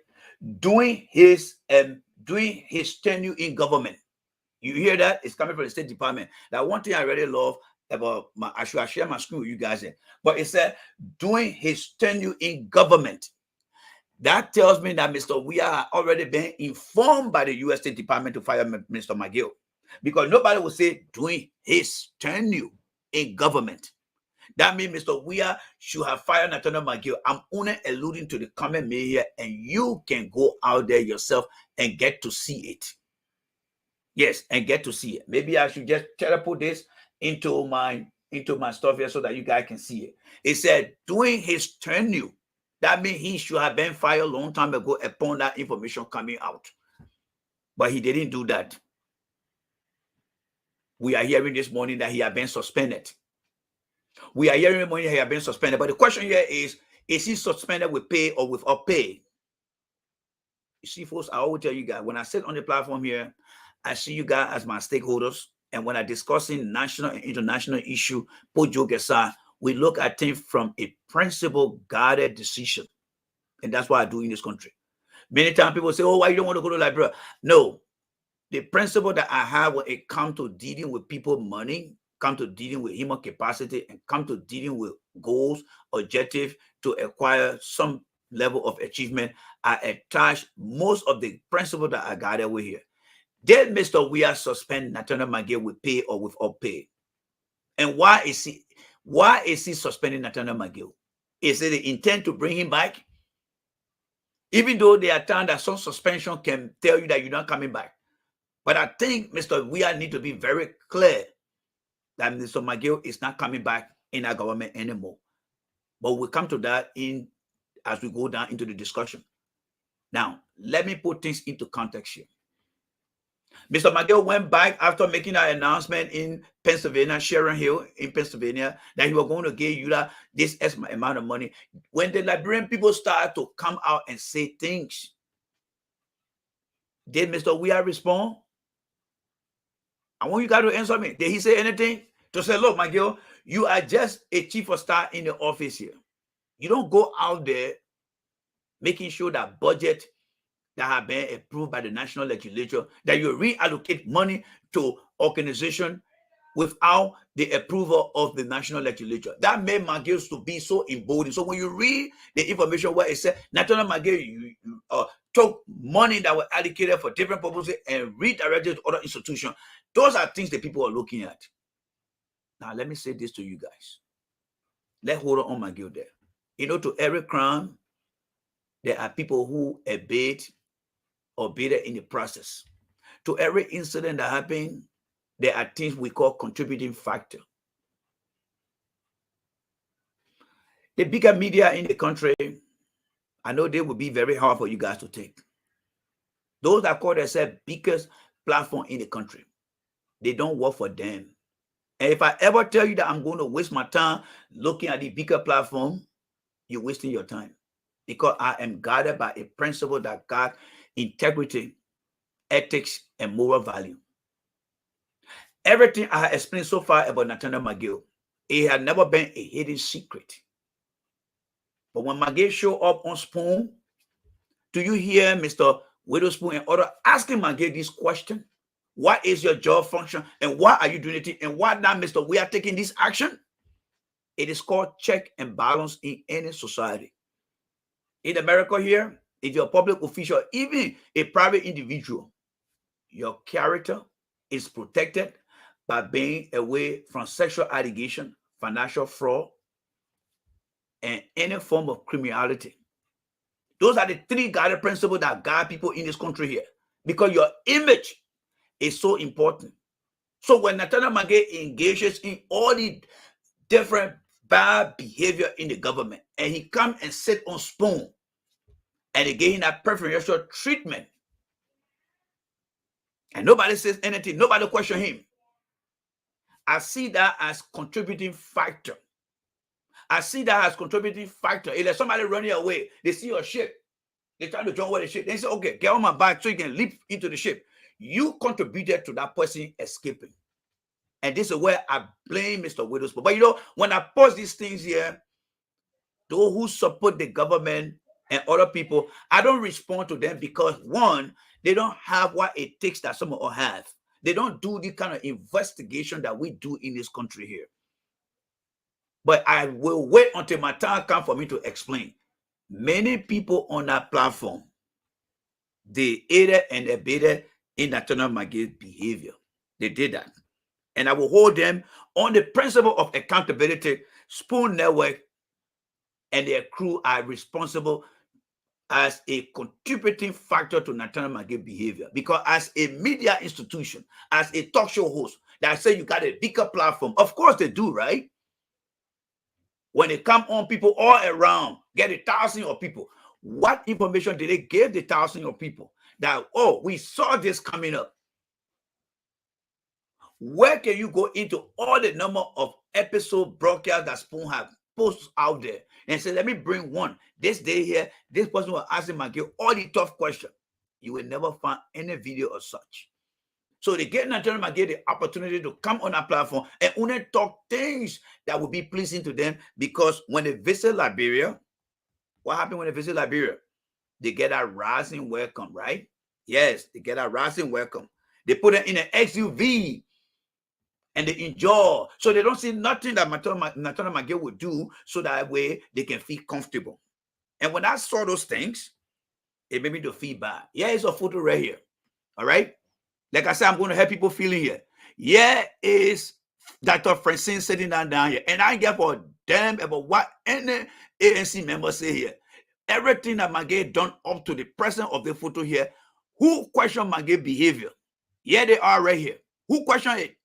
during his tenure in government. You hear that? It's coming from the State Department. That one thing I really love about I should share my screen with you guys in. But it said, during his tenure in government. That tells me that Mr. Weah had already been informed by the U.S. State Department to fire Mr. McGill. Because nobody will say during his tenure in government. That means Mr. Weah should have fired Nathaniel McGill. I'm only alluding to the comment made here, and you can go out there yourself and get to see it. Yes, and get to see it. Maybe I should just try to put this into my stuff here so that you guys can see it. It said during his tenure. That means he should have been fired a long time ago upon that information coming out. But he didn't do that. We are hearing this morning that he had been suspended. We are hearing this morning he had been suspended. But the question here is he suspended with pay or without pay? You see, folks, I always tell you guys, when I sit on the platform here, I see you guys as my stakeholders. And when I'm discussing national and international issue, put joke aside, we look at things from a principle-guided decision. And that's what I do in this country. Many times people say, oh, why you don't want to go to Liberia? No. The principle that I have when it comes to dealing with people money, come to dealing with human capacity, and come to dealing with goals, objective to acquire some level of achievement, I attach most of the principle that I got over here. Did Mr. Weah suspend Nathaniel McGill with pay or without pay? And why is he suspending Nathaniel McGill? Is it the intent to bring him back? Even though there are times that some suspension can tell you that you're not coming back. But I think Mr. Weah need to be very clear that Mr. McGill is not coming back in our government anymore. But we'll come to that in as we go down into the discussion. Now, let me put things into context here. Mr. McGill went back after making that announcement in Pennsylvania, Sharon Hill in Pennsylvania, that he was going to give you this amount of money. When the Liberian people started to come out and say things, did Mr. Weah respond? I want you guys to answer me. Did he say anything? To say, look, McGill, you are just a chief of staff in the office here. You don't go out there making sure that budget that have been approved by the national legislature, that you reallocate money to organization without the approval of the national legislature. That made McGill to be so emboldened. So when you read the information where it said Nathaniel McGill you took money that were allocated for different purposes and redirected to other institutions, those are things that people are looking at. Now, let me say this to you guys. Let's hold on McGill there. To every crime, there are people who abate or better in the process. To every incident that happened, there are things we call contributing factor. The bigger media in the country, I know they will be very hard for you guys to take. Those that call themselves biggest platform in the country, they don't work for them. And if I ever tell you that I'm going to waste my time looking at the bigger platform, you're wasting your time. Because I am guided by a principle that guides integrity, ethics, and moral value. Everything I have explained so far about Nathaniel McGill, it had never been a hidden secret. But when McGill showed up on Spoon, do you hear Mr. Witherspoon and others asking McGill this question? What is your job function and why are you doing it? And why not, Mr. We are taking this action? It is called check and balance in any society. In America here, if you're a public official, even a private individual, your character is protected by being away from sexual allegation, financial fraud, and any form of criminality. Those are the three guiding principles that guide people in this country here, because your image is so important. So when Nathaniel McGill engages in all the different bad behavior in the government, and he come and sit on Spoon, and they gave him that preferential treatment, and nobody says anything, nobody question him, I see that as contributing factor. I see that as contributing factor. If there's somebody running away, they see your ship, they're trying to jump over the ship, they say, okay, get on my back so you can leap into the ship. You contributed to that person escaping. And this is where I blame Mr. Witherspoon. But when I post these things here, those who support the government and other people, I don't respond to them because, one, they don't have what it takes that some of us have. They don't do the kind of investigation that we do in this country here. But I will wait until my time comes for me to explain. Many people on that platform, they aided and abetted in Nathaniel McGill's behavior. They did that. And I will hold them on the principle of accountability. Spoon Network and their crew are responsible as a contributing factor to Nathaniel McGill's behavior. Because as a media institution, as a talk show host, that say you got a bigger platform, of course they do, right? When they come on, people all around get 1,000 of people. What information did they give the 1,000 of people? That, oh, we saw this coming up. Where can you go into all the number of episode broadcasts that Spoon have posted out there and say, let me bring one. This day here, this person was asking McGill all the tough questions. You will never find any video of such. So they get Nathaniel McGill the opportunity to come on our platform and only talk things that will be pleasing to them, because when they visit Liberia, what happened when they visit Liberia? They get a rising welcome, right? Yes, they get a rising welcome. They put them in an XUV and they enjoy. So they don't see nothing that Natona Mage would do so that way they can feel comfortable. And when I saw those things, it made me to feel bad. Yeah, it's a photo right here. All right. Like I said, I'm going to help people feeling here. Yeah, is Dr. Francine sitting down here. And I ain't get for damn about what any ANC member say here. Everything that Mage done up to the present of the photo here, who question Mage behavior? Yeah, they are right here. Who question it?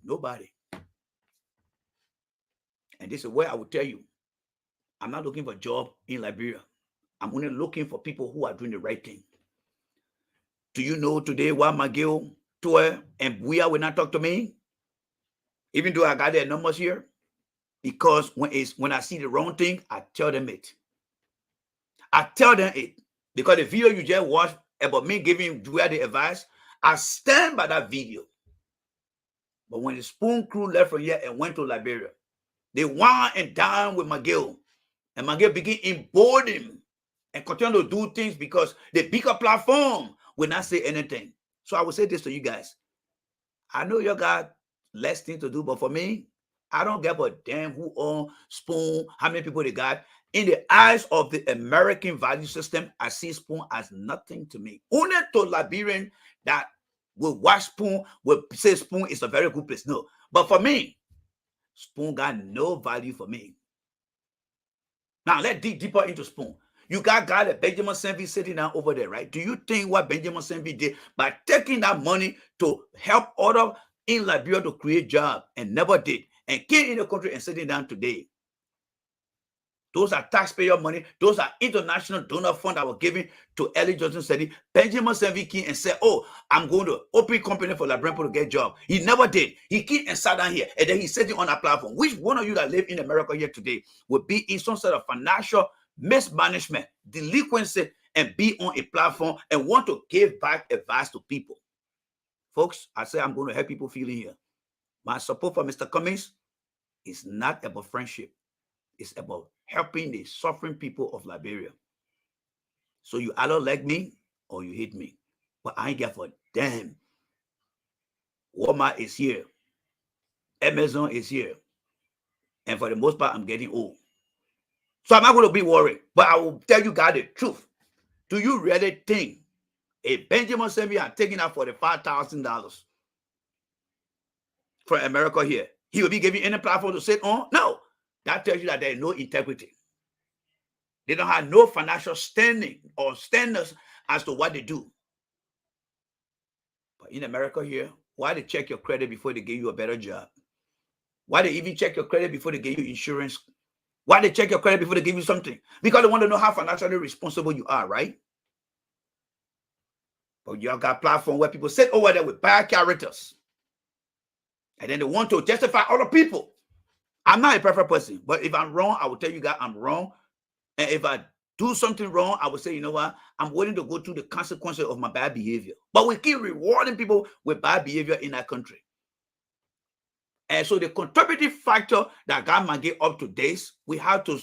Nobody. And this is where I will tell you, I'm not looking for a job in Liberia. I'm only looking for people who are doing the right thing. Do you know today why Magil, Toy, and Weah will not talk to me? Even though I got their numbers here? Because when I see the wrong thing, I tell them it. I tell them it. Because the video you just watched about me giving Weah the advice, I stand by that video. But when the Spoon crew left from here and went to Liberia, they went and dined with Magil. And Magil began embolden him and continue to do things because the bigger platform will not say anything. So I will say this to you guys. I know you got less things to do, but for me, I don't give a damn who owns Spoon, how many people they got. In the eyes of the American value system, I see Spoon as nothing to me. Only to Liberian that will watch Spoon, will say Spoon is a very good place. No. But for me, Spoon got no value for me. Now, let's dig deeper into Spoon. You got guy like Benjamin Senvi sitting down over there, right? Do you think what Benjamin Senvi did by taking that money to help others in Liberia to create jobs and never did and came in the country and sitting down today? Those are taxpayer money. Those are international donor funds that were given to Ellie Johnson Study. Benjamin Senvi came and said, oh, I'm going to open company for Liberian people to get job. He never did. He came and sat down here and then he's sitting on a platform. Which one of you that live in America here today would be in some sort of financial mismanagement, delinquency, and be on a platform and want to give back advice to people? Folks, I say I'm going to help people feeling here. My support for Mr. Cummings is not about friendship. It's about helping the suffering people of Liberia. So you either like me or you hate me. But I ain't got for damn. Walmart is here. Amazon is here. And for the most part, I'm getting old. So I'm not going to be worried. But I will tell you guys the truth. Do you really think a Benjamin Senvi are taking out $45,000 from America here, he will be giving any platform to sit on? No. That tells you that there is no integrity. They don't have no financial standing or standards as to what they do. But in America here, why they check your credit before they give you a better job? Why they even check your credit before they give you insurance? Why they check your credit before they give you something? Because they want to know how financially responsible you are, right? But you have got a platform where people sit over there with bad characters. And then they want to justify other people. I'm not a perfect person, but if I'm wrong, I will tell you guys I'm wrong. And if I do something wrong, I will say, you know what? I'm willing to go through the consequences of my bad behavior. But we keep rewarding people with bad behavior in our country. And so the contributive factor that God might get up to this, we have to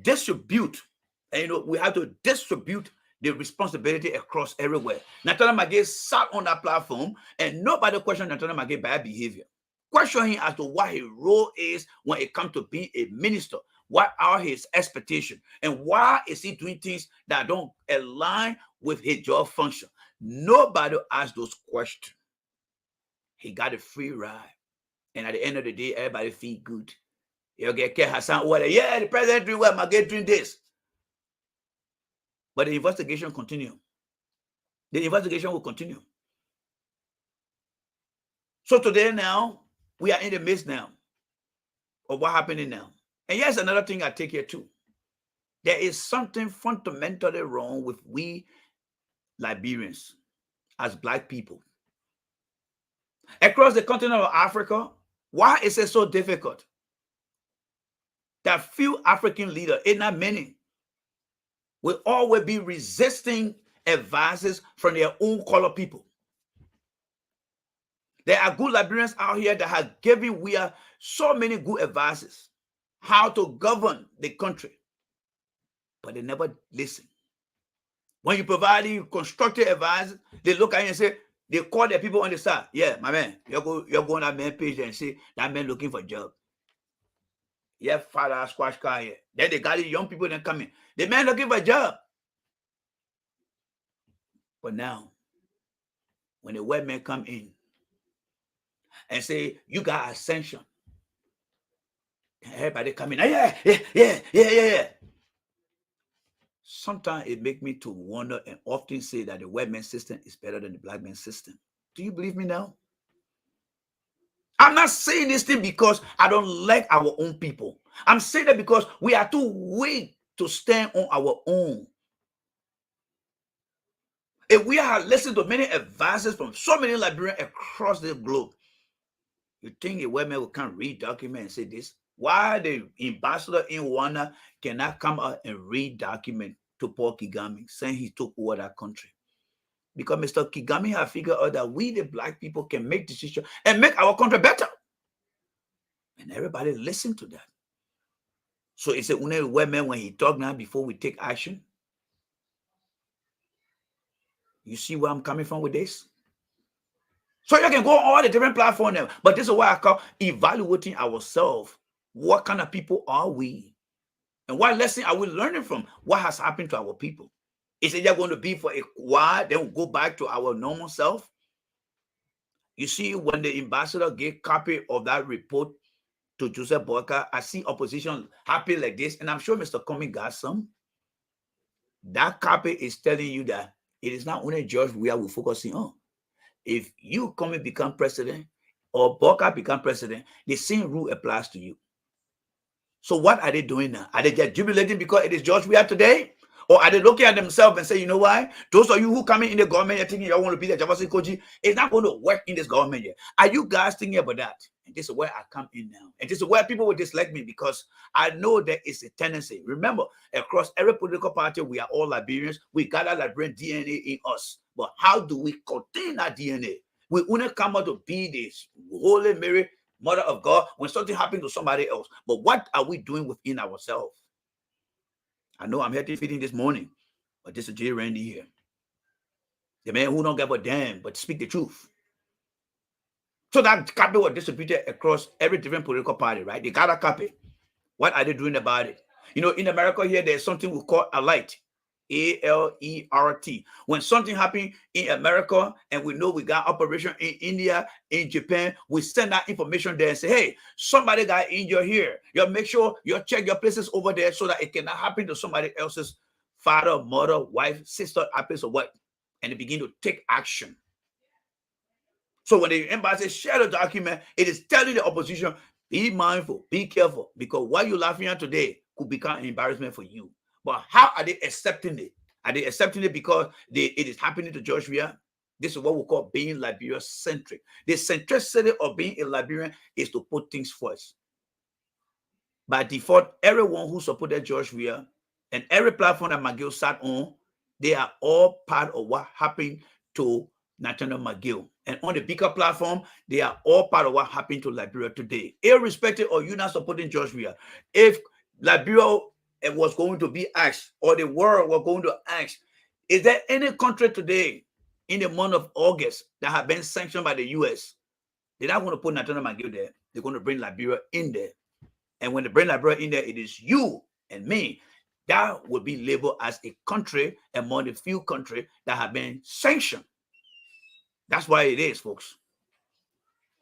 distribute. And we have to distribute the responsibility across everywhere. Natana Magay sat on that platform and nobody questioned Natana Magay bad behavior. Question him as to what his role is when it comes to being a minister. What are his expectations? And why is he doing things that don't align with his job function? Nobody asked those questions. He got a free ride. And at the end of the day, everybody feel good. You'll get Ke Hassan, yeah, the president doing well, Magay doing this. But the investigation continue. The investigation will continue. So today now, we are in the midst now of what happening now. And here's another thing I take here too. There is something fundamentally wrong with we Liberians as Black people. Across the continent of Africa, why is it so difficult that few African leaders, and not many, will always be resisting advices from their own color people? There are good Liberians out here that have given Weah so many good advices, how to govern the country, but they never listen. When you provide constructive advice, they look at you and say, They call the people on the side. Yeah, my man, you're going on that man page and say that man looking for a job. Yeah, father squash car here. Then they got the young people then coming. The man looking for a job. But now, when the white men come in and say, you got ascension, everybody coming, yeah. Sometimes it makes me to wonder and often say that the white man system is better than the black man system. Do you believe me now? I'm not saying this thing because I don't like our own people. I'm saying that because we are too weak to stand on our own. If we have listened to many advances from so many Liberians across the globe, you think a white man will come read document and say this? Why the ambassador in Rwanda cannot come out and read document to Paul Kagame saying he took over that country? Because Mr. Kagame has figured out that we, the black people, can make decisions and make our country better. And everybody listen to that. So it's a white man when he talk now before we take action. You see where I'm coming from with this? So you can go on all the different platforms now. But this is what I call evaluating ourselves. What kind of people are we? And what lesson are we learning from what has happened to our people? Is it just going to be for a while, then we'll go back to our normal self? You see, when the ambassador gave copy of that report to Joseph Boyka, I see opposition happy like this, and I'm sure Mr. Comey got some. That copy is telling you that it is not only George Weah we're focusing on. If you come and become president or Boyka become president, the same rule applies to you. So what are they doing now? Are they just jubilating because it is George Weah today? Or are they looking at themselves and say, you know why? Those of you who come in the government, you're thinking you want to be the Javasi Koji, it's not going to work in this government yet. Are you guys thinking about that? And this is where I come in now. And this is where people will dislike me because I know there is a tendency. Remember, across every political party, we are all Liberians. We got that Liberian DNA in us. But how do we contain that DNA? We only come out to be this Holy Mary, Mother of God, when something happens to somebody else. But what are we doing within ourselves? I know I'm healthy feeding this morning, but this is J. Randy here. The man who don't give a damn, but speak the truth. So that copy was distributed across every different political party, right? They got a copy. What are they doing about it? You know, in America here, there's something we call alert. ALERT. When something happened in America and we know we got operation in India, in Japan, we send that information there and say, hey, somebody got injured here. You make sure you check your places over there so that it cannot happen to somebody else's father, mother, wife, sister, happens or what. And they begin to take action. So when the embassy share the document, it is telling the opposition, be mindful, be careful, because what you're laughing at today could become an embarrassment for you. But how are they accepting it? Are they accepting it because it is happening to George Weah? This is what we call being Liberia-centric. The centricity of being a Liberian is to put things first. By default, everyone who supported George Weah and every platform that McGill sat on, they are all part of what happened to Nathaniel McGill. And on the bigger platform, they are all part of what happened to Liberia today. Irrespective of you not supporting George Weah, if Liberia was going to be asked, or the world was going to ask, is there any country today in the month of August that have been sanctioned by the US? They're not going to put Nathaniel McGill there. They're going to bring Liberia in there. And when they bring Liberia in there, it is you and me that will be labeled as a country among the few countries that have been sanctioned. That's why it is, folks.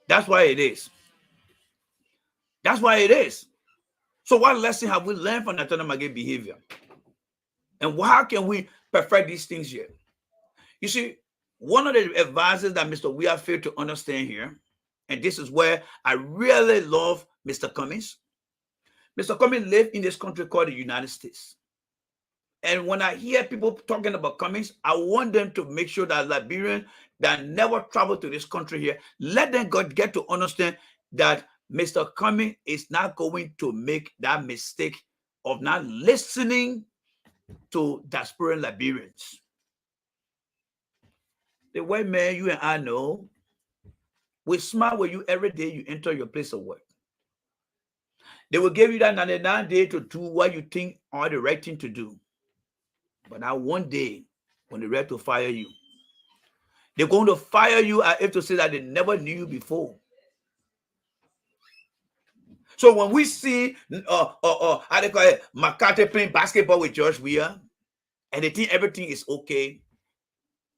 That's why it is. That's why it is. So what lesson have we learned from Nathaniel McGill behavior? And how can we perfect these things here? You see, one of the advances that Mr. Weah failed to understand here, and this is where I really love Mr. Cummings. Mr. Cummings lived in this country called the United States. And when I hear people talking about Cummings, I want them to make sure that Liberians that never travel to this country here, let them get to understand that Mr. Cummings is not going to make that mistake of not listening to diaspora Liberians. The white man you and I know will smile with you every day you enter your place of work. They will give you that 99 days to do what you think are the right thing to do. But now one day, when they're ready to fire you, They're going to fire you as if to say that they never knew you before. So when we see how they call it, McCarthy playing basketball with George Weah, and they think everything is okay,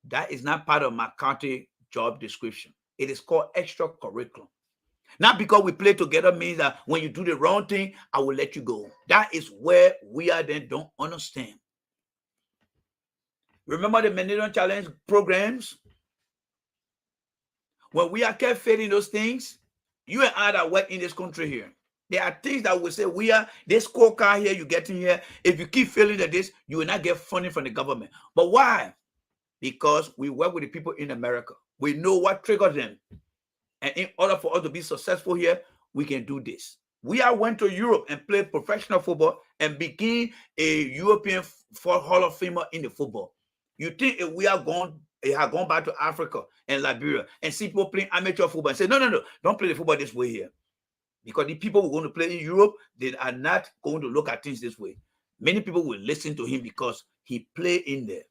that is not part of McCarthy job description. It is called extracurriculum. Not because we play together means that when you do the wrong thing, I will let you go. That is where we are then don't understand. Remember the Millennium Challenge programs? When we are kept failing those things, you and I that work in this country here, there are things that will say, we are this scorecard here, you get in here. If you keep failing at this, you will not get funding from the government. But why? Because we work with the people in America. We know what triggers them. And in order for us to be successful here, we can do this. We are went to Europe and played professional football and became a European Hall of Famer in the football. You think if we have gone back to Africa and Liberia and see people playing amateur football and say, no, don't play the football this way here. Because the people who are going to play in Europe, they are not going to look at things this way. Many people will listen to him because he played in there.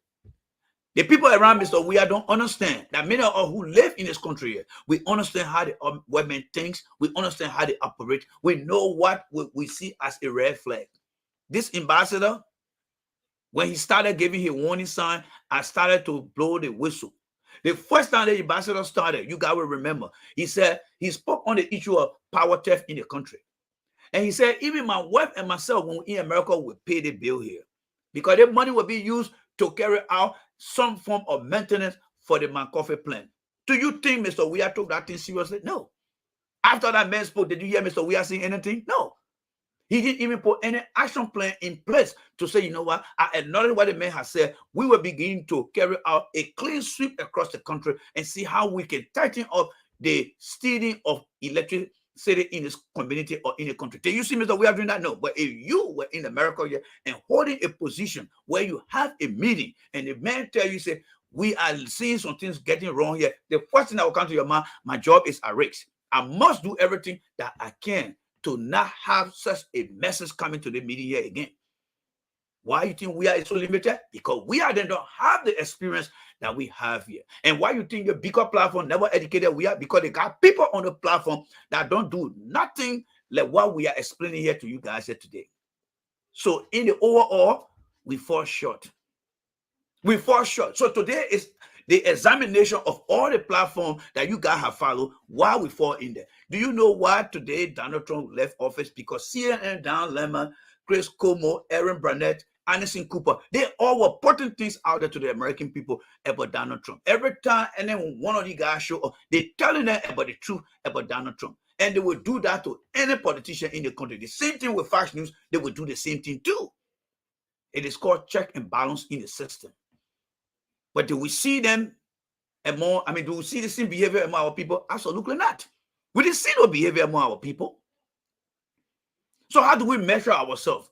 The people around Mr. Weah don't understand that many of us who live in this country here, we understand how the women thinks, we understand how they operate, we know what we see as a red flag. This ambassador, when he started giving his warning sign, I started to blow the whistle. The first time the ambassador started, you guys will remember, he said he spoke on the issue of power theft in the country. And he said, even my wife and myself, when we're in America, will pay the bill here. Because the money will be used to carry out some form of maintenance for the McCarthy plan. Do you think Mr. Weah took that thing seriously? No. After that man spoke, did you hear Mr. Weah saying anything? No. He didn't even put any action plan in place to say, you know what, I acknowledge what the man has said. We will begin to carry out a clean sweep across the country and see how we can tighten up the stealing of electricity in this community or in the country. Do you see Mr. Weah doing that? No. But if you were in America here and holding a position where you have a meeting and the man tell you, say, we are seeing some things getting wrong here, the first thing that will come to your mind, my job is at risk. I must do everything that I can to not have such a message coming to the meeting here again. Why you think we are so limited? Because we are then don't have the experience that we have here. And why you think the bigger platform never educated we are? Because they got people on the platform that don't do nothing like what we are explaining here to you guys here today. So in the overall, we fall short. We fall short. So today is the examination of all the platforms that you guys have followed, why we fall in there. Do you know why today Donald Trump left office? Because CNN, Don Lemon, Chris Cuomo, Aaron Burnett, Anderson Cooper, they all were putting things out there to the American people about Donald Trump. Every time, and then when one of these guys show up, they're telling them about the truth about Donald Trump. And they will do that to any politician in the country. The same thing with Fox News, they will do the same thing too. It is called check and balance in the system. But do we see them and more? I mean, do we see the same behavior among our people? Absolutely not. We didn't see no behavior among our people. So how do we measure ourselves?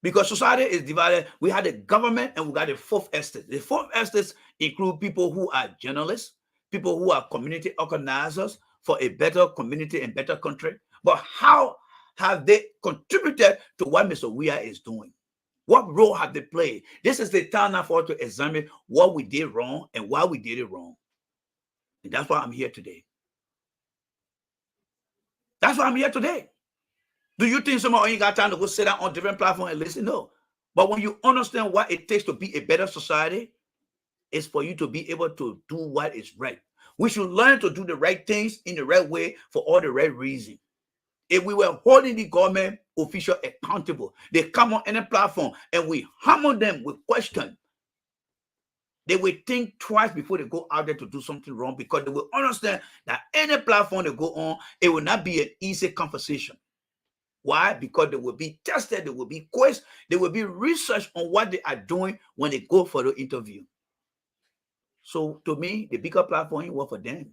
Because society is divided. We have the government and we got the fourth estate. The fourth estate include people who are journalists, people who are community organizers for a better community and better country. But how have they contributed to what Mr. Weah is doing? What role have they played? This is the time now for us to examine what we did wrong and why we did it wrong. And that's why I'm here today. That's why I'm here today. Do you think someone ain't got time to go sit down on different platforms and listen? No. But when you understand what it takes to be a better society, it's for you to be able to do what is right. We should learn to do the right things in the right way for all the right reasons. If we were holding the government official accountable, they come on any platform and we hammer them with questions, they will think twice before they go out there to do something wrong, because they will understand that any platform they go on, it will not be an easy conversation. Why? Because they will be tested, they will be quizzed, they will be research on what they are doing when they go for the interview. So to me, the bigger platform ain't work for them.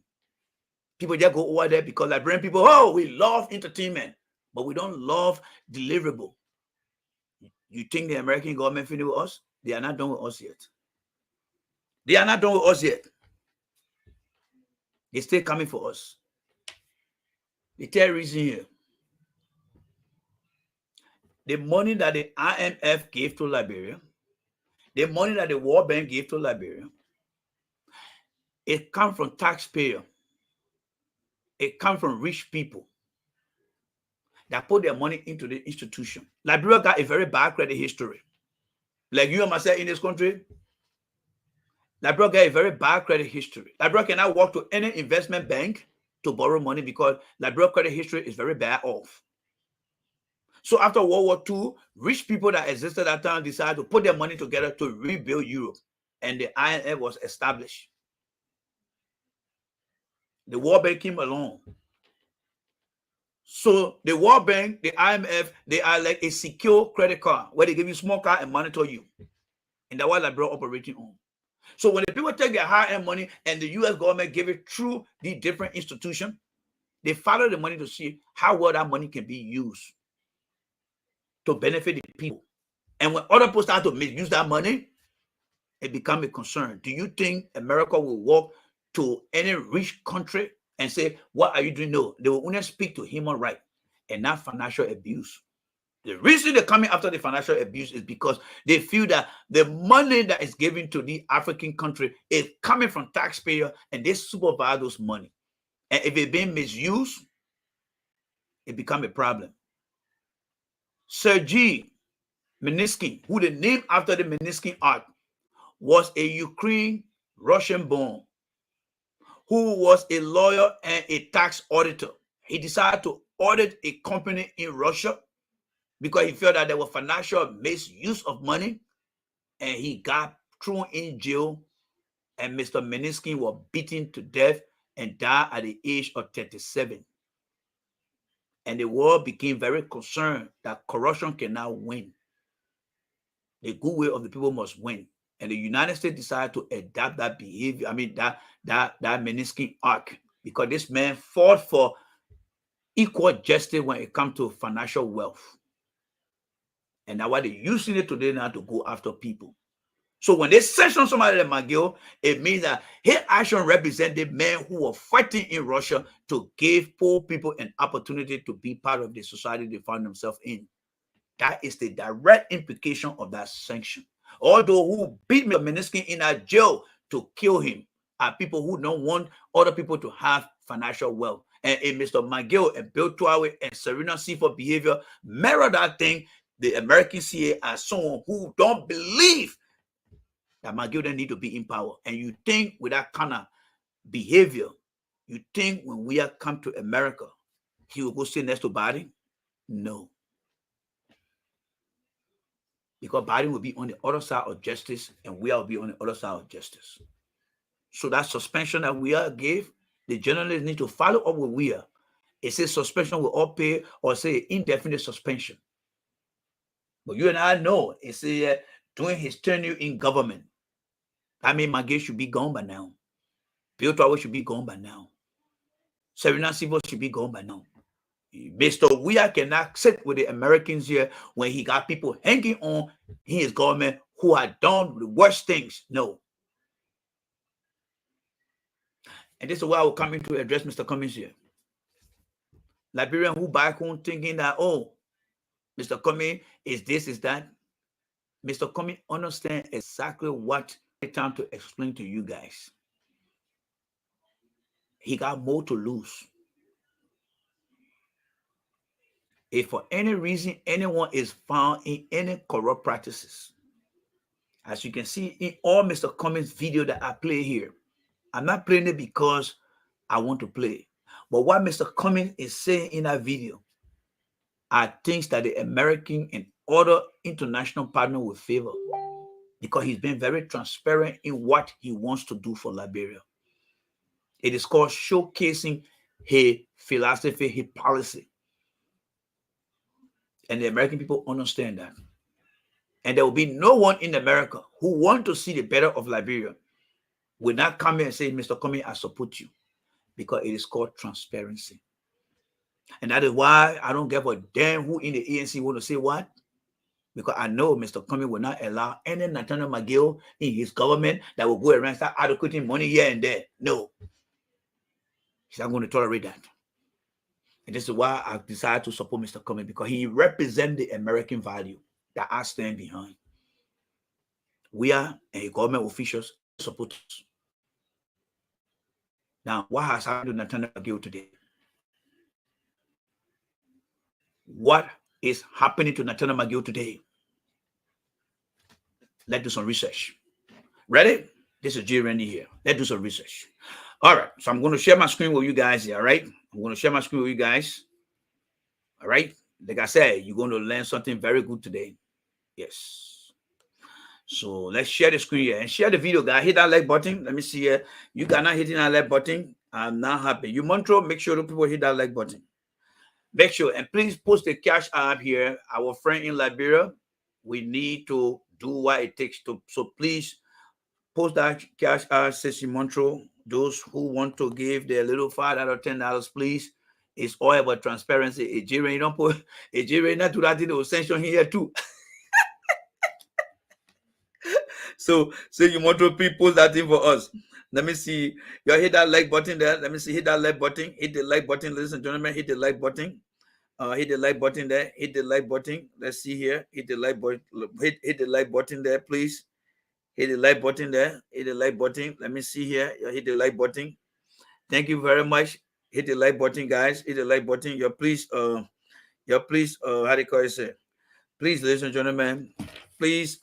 People just go over there because I bring people, oh, we love entertainment, but we don't love deliverable. You think the American government finished with us? They are not done with us yet. They are not done with us yet. They're still coming for us. The third reason here, the money that the IMF gave to Liberia, the money that the World Bank gave to Liberia, It comes from taxpayer. It comes from rich people that put their money into the institution. Liberia got a very bad credit history. Like you and myself in this country, Liberia got a very bad credit history. Liberia cannot walk to any investment bank to borrow money because Liberia credit history is very bad off. So after World War II, rich people that existed at that time decided to put their money together to rebuild Europe, and the IMF was established. The World Bank came along. So the World Bank, the IMF, they are like a secure credit card where they give you small card and monitor you. And that's what Liberia operating on. So when the people take their high-end money and the US government give it through the different institutions, they follow the money to see how well that money can be used to benefit the people. And when other people start to misuse that money, it becomes a concern. Do you think America will walk to any rich country and say, what are you doing? No, they will only speak to human rights and not financial abuse. The reason they're coming after the financial abuse is because they feel that the money that is given to the African country is coming from taxpayer and they supervise those money. And if it's being misused, it becomes a problem. Sergei Maniskin, who they named after the Maniskin art, was a Ukraine Russian born who was a lawyer and a tax auditor. He decided to audit a company in Russia because he felt that there was financial misuse of money, and he got thrown in jail, and Mr. Maniskin was beaten to death and died at the age of 37. And the world became very concerned that corruption cannot win. The goodwill of the people must win. And the United States decided to adapt that behavior, that Maniskin arc, because this man fought for equal justice when it comes to financial wealth. And that's why they're using it today now to go after people. So when they sanction somebody like McGill, it means that his action represented men who were fighting in Russia to give poor people an opportunity to be part of the society they found themselves in. That is the direct implication of that sanction. Although who beat Mr. Maniskin in a jail to kill him are people who don't want other people to have financial wealth. And if Mr. McGill and Bill Twiley and Serena Seaford behavior mirror that thing, the American CA as someone who don't believe that McGill don't need to be in power. And you think with that kind of behavior, you think when Weah come to America, he will go sit next to Biden? No. Because Biden will be on the other side of justice and Weah will be on the other side of justice. So that suspension that Weah gave, the journalists need to follow up with Weah. It says suspension will all pay or say indefinite suspension. But you and I know it's during his tenure in government. I mean, McGill should be gone by now. Bill Twiley should be gone by now. Serena Seaford should be gone by now. Mr. Weah cannot sit with the Americans here when he got people hanging on his government who had done the worst things. No. And this is why I will come in to address Mr. Cummings here. Liberian who back home thinking that, oh, Mr. Cummings is this, is that. Mr. Cummings understand exactly what it's time to explain to you guys. He got more to lose. If for any reason anyone is found in any corrupt practices, as you can see in all Mr. Cummings' video that I play here, I'm not playing it because I want to play. But what Mr. Cummings is saying in that video are things that the American and other international partners will favor, because he's been very transparent in what he wants to do for Liberia. It is called showcasing his philosophy, his policy. And the American people understand that. And there will be no one in America who want to see the better of Liberia will not come here and say, Mr. Cummings, I support you. Because it is called transparency. And that is why I don't give a damn who in the ANC want to say what. Because I know Mr. Cummings will not allow any Nathaniel McGill in his government that will go around and start allocating money here and there. No. He's not going to tolerate that. And this is why I decided to support Mr. Cummings, because he represents the American value that I stand behind. We are and government officials support us. Now, what has happened to Nathaniel McGill today? What is happening to Nathaniel McGill today? Let's do some research. Ready? This is J. Randy here. Let's do some research. All right. So I'm going to share my screen with you guys here. All right. I'm going to share my screen with you guys. All right. Like I said, you're going to learn something very good today. Yes. So let's share the screen here and share the video, guys. Hit that like button. Let me see here. You guys not hitting that like button. I'm not happy. You Montreal, make sure the people hit that like button. Make sure and please post the cash app here. Our friend in Liberia, we need to do what it takes to. So please post that cash app, Sissy Montreal. Those who want to give their little $5, $10, please. It's all about transparency. You don't put not do that thing. They will sanction here too. So you want to post that thing for us. Let me see. You hit that like button there. Let me see. Hit that like button. Hit the like button, ladies and gentlemen. Hit the like button. Hit the like button there. Hit the like button. Let's see here. Hit the like button. Hit the like button there, please. Hit the like button there. Hit the like button. Let me see here. You hit the like button. Thank you very much. Hit the like button, guys. Hit the like button. Please, how do you call it? Please, ladies and gentlemen, please,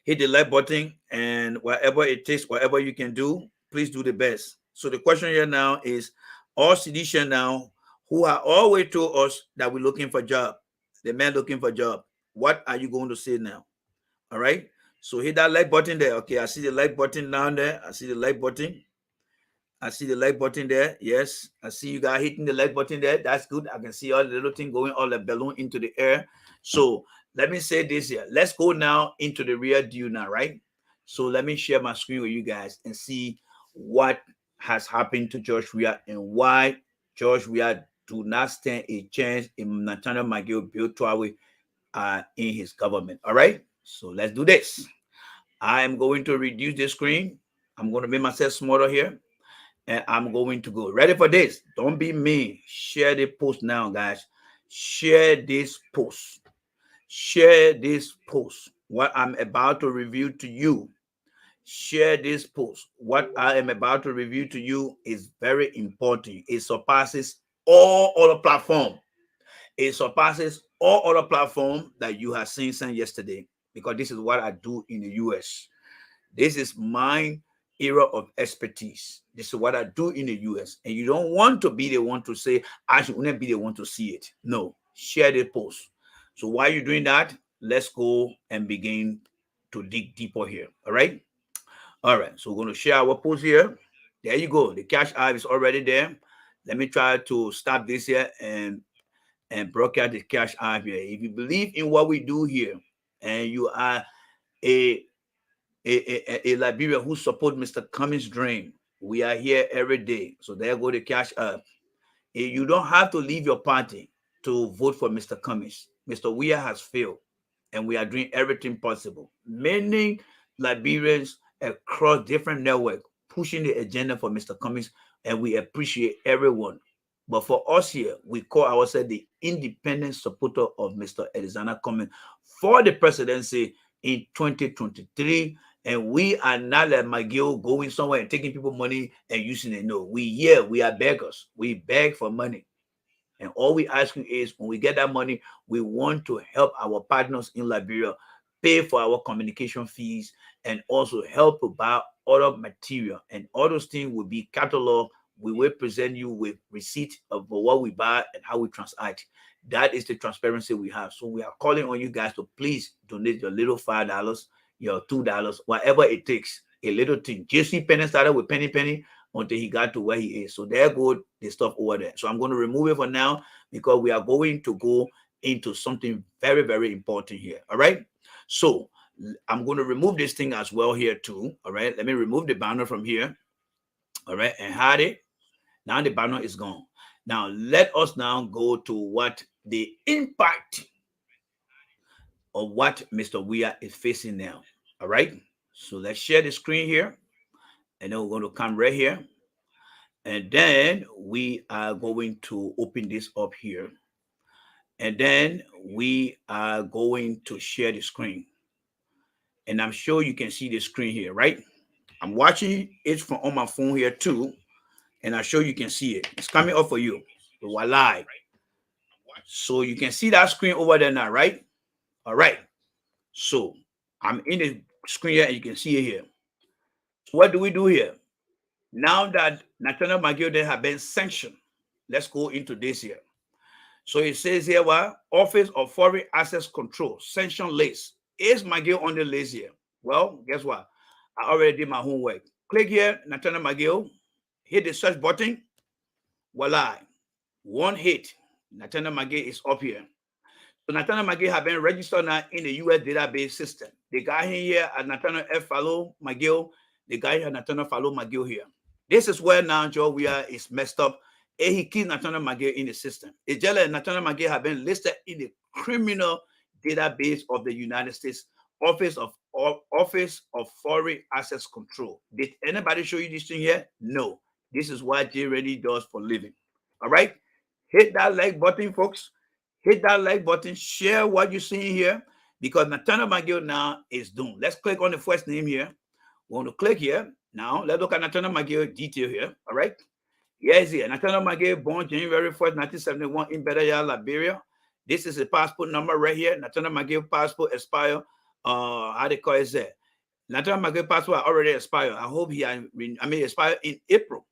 hit the like button, and whatever it takes, whatever you can do, please do the best. So the question here now is, all Seditian now who are always told us that we're looking for job, the man looking for job, what are you going to say now? All right. So hit that like button there. Okay, I see the like button down there. I see the like button. I see the like button there. Yes, I see you guys hitting the like button there. That's good. I can see all the little thing going, all the balloon into the air. So let me say this here. Let's go now into the real deal now, right? So let me share my screen with you guys and see what has happened to George Weah and why George Weah do not stand a chance in Nathaniel McGill Bill Trawe in his government. All right. So let's do this. I am going to reduce the screen. I'm going to make myself smaller here. And I'm going to go. Ready for this? Don't be me. Share the post now, guys. Share this post. Share this post. What I'm about to review to you. Share this post. What I am about to review to you is very important. It surpasses all other platforms. It surpasses all other platforms that you have seen since yesterday, because this is what I do in the US. This is my area of expertise. This is what I do in the US. And you don't want to be the one to say, I should not be the one to see it. No, share the post. So while you're doing that, let's go and begin to dig deeper here. All right. All right. So we're going to share our post here. There you go. The cash app is already there. Let me try to stop this here and broadcast the cash app here. If you believe in what we do here and you are a Liberia who support Mr. Cummings' dream. We are here every day. So there go the cash up. You don't have to leave your party to vote for Mr. Cummings. Mr. Weah has failed, and we are doing everything possible. Many Liberians across different networks pushing the agenda for Mr. Cummings, and we appreciate everyone. But for us here, we call ourselves the independent supporter of Mr. Alexander Cummings for the presidency in 2023. And we are not like McGill going somewhere and taking people money and using it. No, we are beggars. We beg for money. And all we ask you is when we get that money, we want to help our partners in Liberia pay for our communication fees and also help to buy other material. And all those things will be cataloged. We will present you with receipt of what we buy and how we transact. That is the transparency we have. So we are calling on you guys to please donate your little $5, your $2, whatever it takes, a little thing. JC Penny started with penny until he got to where he is. So there go the stuff over there. So I'm going to remove it for now because we are going to go into something very, very important here. All right. So I'm going to remove this thing as well here too. All right. Let me remove the banner from here. All right. And hide it. Now the banner is gone. Now let us now go to what the impact of what Mr. Weah is facing now. All right. So let's share the screen here. And then we're going to come right here. And then we are going to open this up here. And then we are going to share the screen. And I'm sure you can see the screen here, right? I'm watching it from on my phone here too, and I'm sure you can see it. It's coming up for you. Voila. So you can see that screen over there now, right? All right. So I'm in the screen here and you can see it here. So what do we do here? Now that Nathaniel McGill have been sanctioned, let's go into this here. So it says here, what? Office of Foreign Access Control, sanction list. Is McGill on the list here? Well, guess what? I already did my homework. Click here, Nathaniel McGill, hit the search button. Voila. One hit. Nathaniel McGill is up here. So Nathaniel McGill have been registered now in the US database system. The guy here at Nathaniel F. Follow McGill, the guy here at Nathaniel Follow McGill here. This is where now Joe Weah is messed up. And he keeps Nathaniel McGill in the system. It's just like Nathaniel McGill have been listed in the criminal database of the United States Office of Foreign Access Control. Did anybody show you this thing here? No. This is what J Ready does for living. All right. Hit that like button, folks. Hit that like button. Share what you're seeing here because Nathaniel McGill now is doomed. Let's click on the first name here. We want to click here. Now, let's look at Nathaniel McGill detail here. All right. Yes, here. Nathaniel McGill, born January 1st, 1971 in Bedaya, Liberia. This is a passport number right here. Nathaniel McGill passport expire. How they call it there? Nathaniel McGill passport already expired. I hope expire in April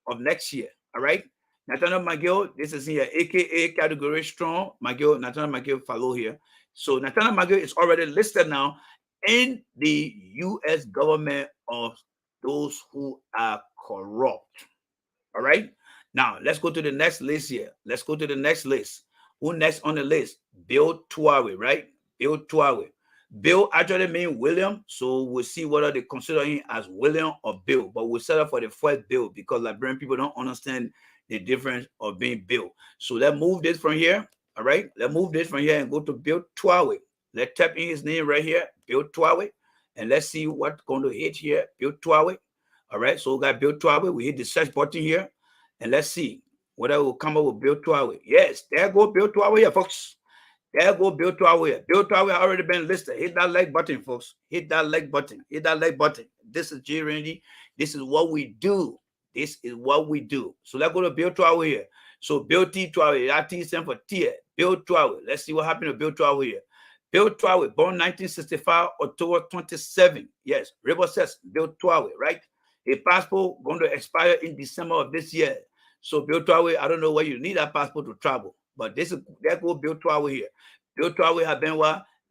of next year. All right. Nathaniel McGill, this is here, aka category strong. McGill, Nathaniel McGill follow here. So Nathaniel McGill is already listed now in the US government of those who are corrupt. All right. Now let's go to the next list here. Let's go to the next list. Who next on the list? Bill Tuawe, right? Bill Tuawe. Bill actually means William, so we'll see whether they consider him as William or Bill. But we'll set up for the first Bill because Liberian people don't understand the difference of being Bill. So let's move this from here. All right. Let's move this from here and go to Bill Tuawe. Let's type in his name right here, Bill Tuawe. And let's see what's going to hit here, Bill Tuawe. All right. So we got Bill Tuawe. We hit the search button here. And let's see whether will come up with Bill Tuawe. Yes, there go Bill Tuawe here, folks. There go Bill Tuawe. Bill Tuawe already been listed. Hit that like button, folks. Hit that like button. Hit that like button. This is J Randy. This is what we do. This is what we do. So let's go to Bill Tuawe here. So Bill T. Tuawe. That T stands for T. Bill Tuawe. Let's see what happened to Bill Tuawe here. Bill Tuawe, born 1965, October 27. Yes, River says Bill Tuawe, right? His passport going to expire in December of this year. So Bill Tuawe, I don't know where you need that passport to travel. But this is there go Bill Tuawe here. Bill Tuawe have been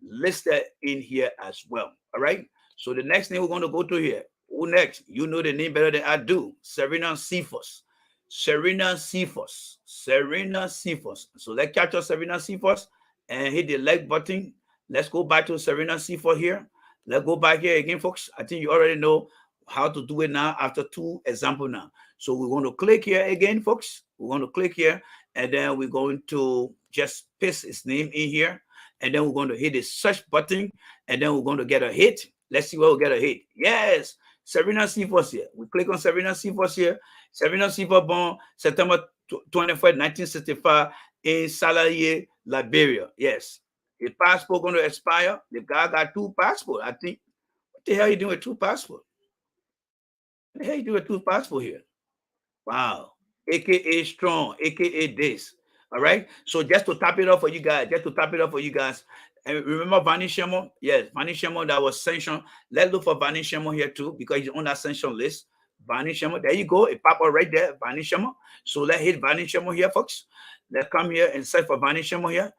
listed in here as well. All right. So the next name we're going to go to here. Who next? You know the name better than I do. Serena Cephas. Serena Cephas. Serena Cephas. So let's capture Serena Cephas and hit the like button. Let's go back to Serena Cephas here. Let's go back here again, folks. I think you already know how to do it now after two examples now. So we're going to click here again, folks. We're going to click here. And then we're going to just paste his name in here. And then we're going to hit the search button. And then we're going to get a hit. Let's see what we get a hit. Yes, Serena Cephas here. We click on Serena Cephas here. Serena Cephas born September 21st, 1965 in Salaye, Liberia. Yes. His passport going to expire. The guy got two passports. I think, what the hell are you doing with two passports? What the hell are you doing with two passports here? Wow. AKA strong, AKA this. All right. So just to tap it up for you guys, And remember Vanny Shemo? Yes, Vanny Shemo that was sanctioned. Let's look for Vanny Shemo here too, because he's on that sanction list. Vanny Shemo, there you go. It pop up right there, Vanny Shemo. So let's hit Vanny Shemo here, folks. Let's come here and search for Vanny Shemo here.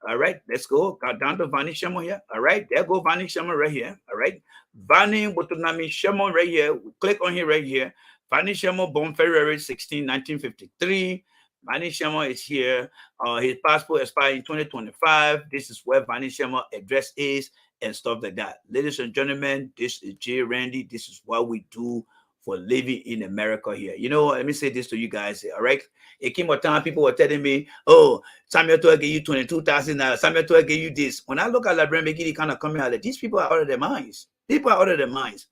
All right, let's go. Got down to Vanny Shemo here. All right, there go Vanny Shemo right here. All right. Vanny Butunami Shemo right here. We click on here right here. Vanny Shemo born February 16, 1953. Vanny Shemo is here. His passport expired in 2025. This is where Vanny Shemo address is and stuff like that. Ladies and gentlemen, this is J Randy. This is what we do for living in America here. You know, let me say this to you guys. All right. It came a time people were telling me, oh, Samuel Toa gave you 22,000. Samuel Toa gave you this. When I look at Liberian McGiddy kind of coming out, like, these people are out of their minds. People are out of their minds.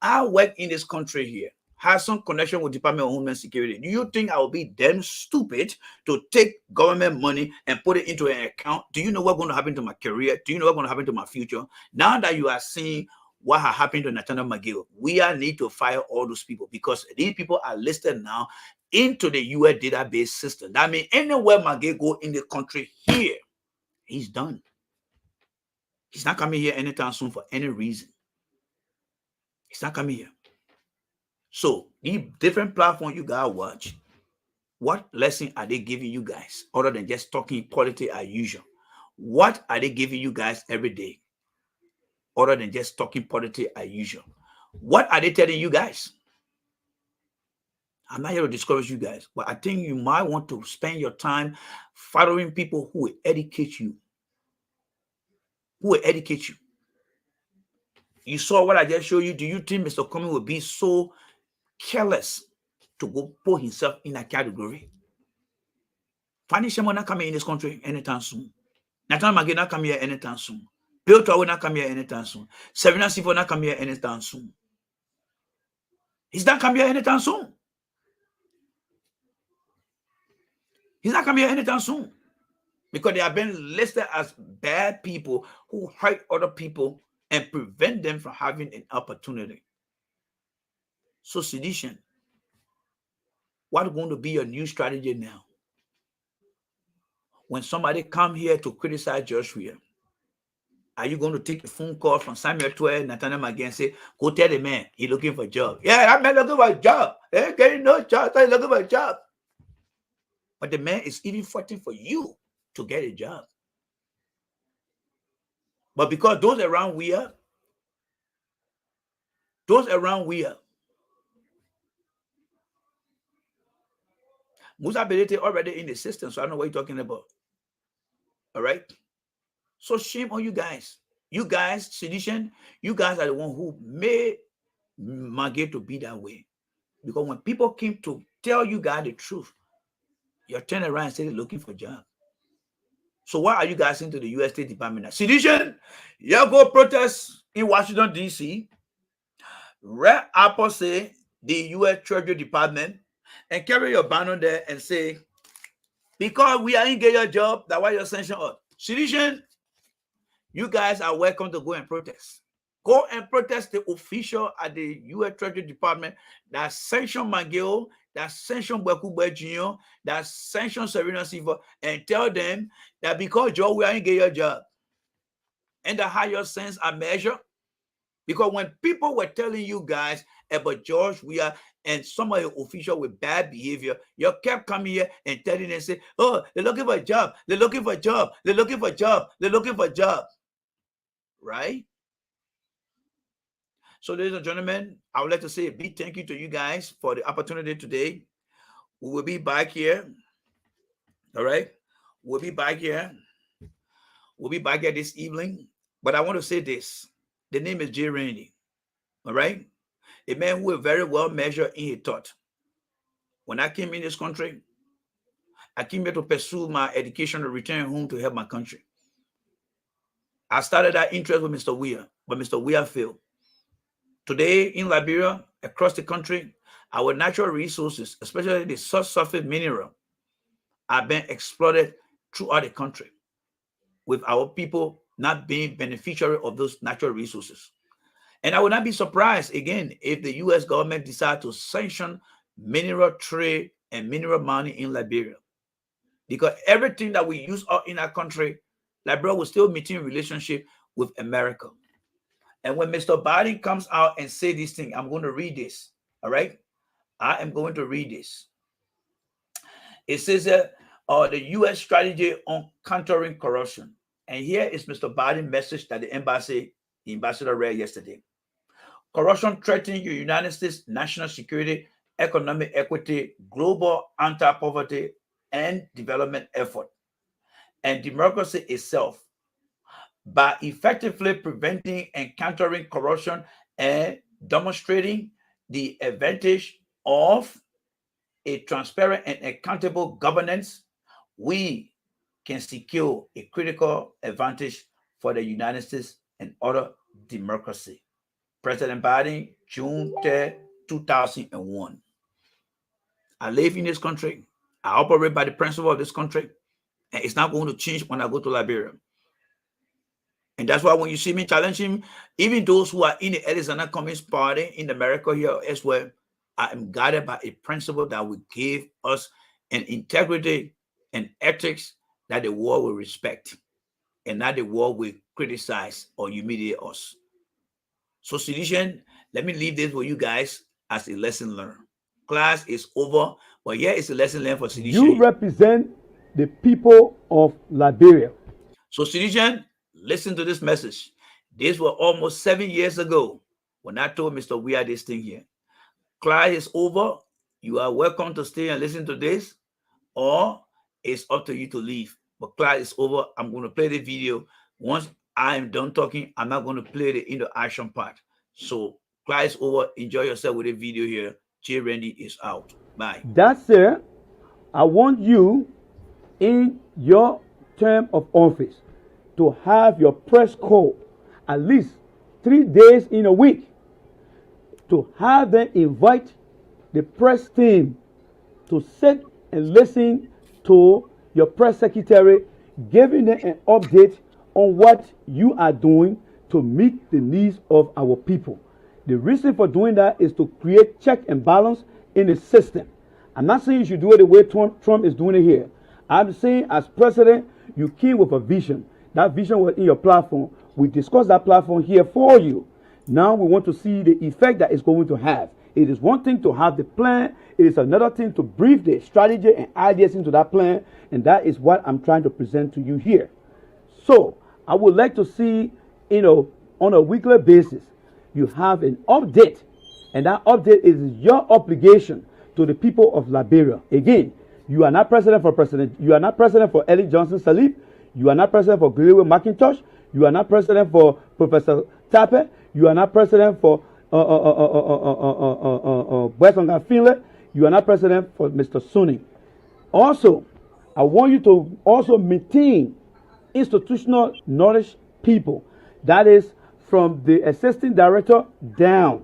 I work in this country here, has some connection with Department of Homeland Security. Do you think I will be damn stupid to take government money and put it into an account? Do you know what's going to happen to my career? Do you know what's going to happen to my future? Now that you are seeing what has happened to Nathaniel McGill. We are need to fire all those people because these people are listed now into the US database system. That means anywhere McGill go in the country here, he's done. He's not coming here anytime soon for any reason. He's not coming here. So the different platform you gotta watch. What lesson are they giving you guys other than just talking politics as usual? What are they giving you guys every day other than just talking politics as usual? What are they telling you guys? I'm not here to discourage you guys, but I think you might want to spend your time following people who will educate you. Who will educate you. You saw what I just showed you. Do you think Mr. Cummings will be so careless to go put himself in that category? Fanny Shemo not coming in this country anytime soon. Nathan McGee not come here anytime soon. Bill Tower not come here anytime soon. Serena Sifo not come here anytime soon. He's not come here anytime soon. He's not coming here anytime soon. Because they have been listed as bad people who hurt other people and prevent them from having an opportunity. So sedition, what is going to be your new strategy now? When somebody come here to criticize Josh Weah, are you going to take a phone call from Samuel 12, Nathaniel McGee and say, go tell the man he's looking for a job? Yeah, that man looking for a job. He ain't getting no job, so he's looking for a job. But the man is even fighting for you to get a job. But because those around Weah, Musa Belete already in the system, so I know what you're talking about. All right? So shame on you guys. You guys, sedition, you guys are the one who made Maggie to be that way. Because when people came to tell you guys the truth, you're turning around and saying looking for a job. So why are you guys into the U.S. State Department now? Sedition, you go protest in Washington, D.C. Red Apple say the U.S. Treasury Department and carry your banner there and say, because we are in get your job, that's why you're sanctioned us. Sedition, you guys are welcome to go and protest. Go and protest the official at the U.S. Treasury Department that sanctioned McGill, that sanctioned Bwekube Jr., that sanctioned Serena Silva, and tell them that because Joe, we are in get your job. And the higher sense are measured. Because when people were telling you guys about George Weah and some of the officials with bad behavior, you kept coming here and telling them, say, oh, they're looking for a job, they're looking for a job, they're looking for a job, they're looking for a job. Right? So, ladies and gentlemen, I would like to say a big thank you to you guys for the opportunity today. We will be back here. All right? We'll be back here. We'll be back here this evening. But I want to say this. The name is Jay Randy. All right? A man who is very well measured in his thought. When I came in this country, I came here to pursue my education to return home to help my country. I started that interest with Mr. Weah, but Mr. Weah failed. Today in Liberia, across the country, our natural resources, especially the subsurface mineral, are being exploited throughout the country, with our people not being beneficiary of those natural resources. And I would not be surprised, again, if the U.S. government decides to sanction mineral trade and mineral mining in Liberia. Because everything that we use out in our country, Liberia will still maintain relationship with America. And when Mr. Biden comes out and say this thing, I'm going to read this. All right? I am going to read this. It says that the U.S. strategy on countering corruption. And here is Mr. Biden's message that the ambassador read yesterday. Corruption threatens the United States national security, economic equity, global anti-poverty, and development effort, and democracy itself. By effectively preventing and countering corruption and demonstrating the advantage of a transparent and accountable governance, we can secure a critical advantage for the United States and other democracies. President Biden, June 3rd, 2001. I live in this country. I operate by the principle of this country. And it's not going to change when I go to Liberia. And that's why when you see me challenging, even those who are in the Alexander Cummings party in America here as well, I am guided by a principle that will give us an integrity and ethics that the world will respect and not the world will criticize or humiliate us. So, citizen, let me leave this for you guys as a lesson learned. Class is over, but here is a lesson learned for You citizen. represent the people of Liberia. So, citizen, listen to this message. This was almost 7 years ago when I told Mr. Weah this thing here. Class is over. You are welcome to stay and listen to this, or it's up to you to leave. But class is over. I'm going to play the video. Once I am done talking, I'm not going to play the interaction part. So class is over. Enjoy yourself with the video here. J Randy is out. Bye. That's it. I want you in your term of office to have your press call at least 3 days in a week, to have them invite the press team to sit and listen to your press secretary, giving them an update on what you are doing to meet the needs of our people. The reason for doing that is to create check and balance in the system. I'm not saying you should do it the way Trump is doing it here. I'm saying as president, you came with a vision. That vision was in your platform. We discussed that platform here for you. Now we want to see the effect that it's going to have. It is one thing to have the plan. It is another thing to brief the strategy and ideas into that plan. And that is what I'm trying to present to you here. So I would like to see, on a weekly basis, you have an update. And that update is your obligation to the people of Liberia. Again, you are not president for president. You are not president for Ellie Johnson Salif. You are not president for Gregory McIntosh. You are not president for Professor Tappe. You are not president for Boysonga Finley. You are not president for Mr. Sunni. Also, I want you to also maintain institutional knowledge people. That is from the assistant director down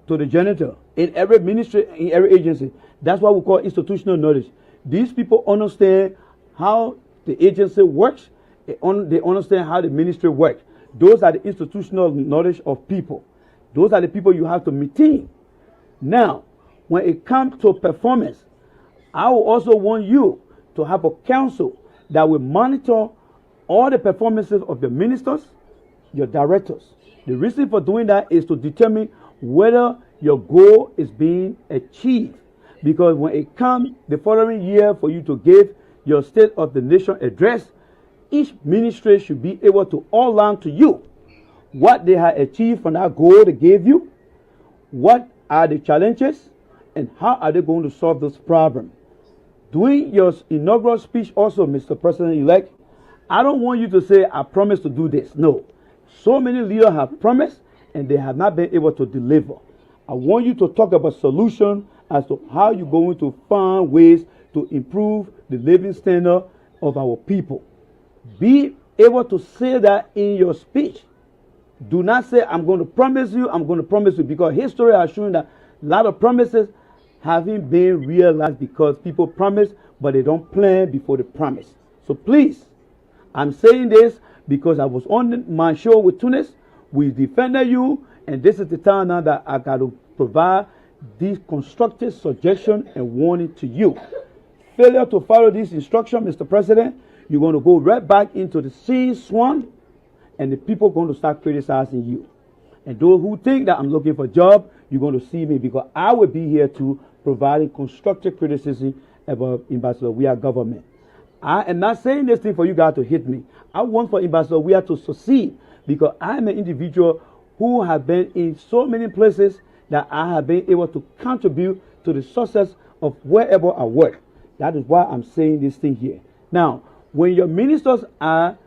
to the janitor in every ministry, in every agency. That's what we call institutional knowledge. These people understand how the agency works. They understand how the ministry works. Those are the institutional knowledge of people. Those are the people you have to maintain. Now, when it comes to performance, I will also want you to have a council that will monitor all the performances of the ministers, your directors. The reason for doing that is to determine whether your goal is being achieved. Because when it comes the following year for you to give your State of the Nation address, each ministry should be able to outline to you what they have achieved from that goal they gave you, what are the challenges, and how are they going to solve this problem. During your inaugural speech also, Mr. President-elect, I don't want you to say, I promise to do this. No. So many leaders have promised and they have not been able to deliver. I want you to talk about solutions as to how you're going to find ways to improve the living standard of our people. Be able to say that in your speech. Do not say, I'm going to promise you, I'm going to promise you, because history has shown that a lot of promises haven't been realized because people promise, but they don't plan before they promise. So please, I'm saying this because I was on my show with Tunis. We defended you, and this is the time now that I got to provide these constructive suggestion and warning to you. Failure to follow this instruction, Mr. President, you're going to go right back into the sea swan, and the people are going to start criticizing you. And those who think that I'm looking for a job, you're going to see me because I will be here to providing constructive criticism about Ambassador Weah government. I am not saying this thing for you guys to hit me. I want for Ambassador Weah to succeed because I'm an individual who have been in so many places that I have been able to contribute to the success of wherever I work. That is why I'm saying this thing here. Now, when your ministers are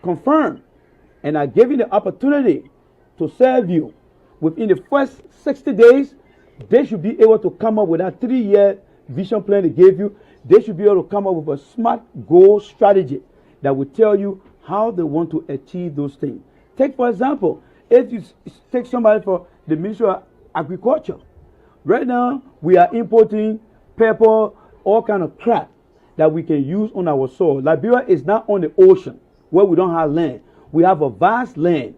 confirmed and are given the opportunity to serve you within the first 60 days, they should be able to come up with that 3-year vision plan they gave you. They should be able to come up with a smart goal strategy that will tell you how they want to achieve those things. Take, for example, if you take somebody for the Ministry of Agriculture. Right now, we are importing pepper, all kind of crap that we can use on our soil. Liberia is not on the ocean where we don't have land. We have a vast land.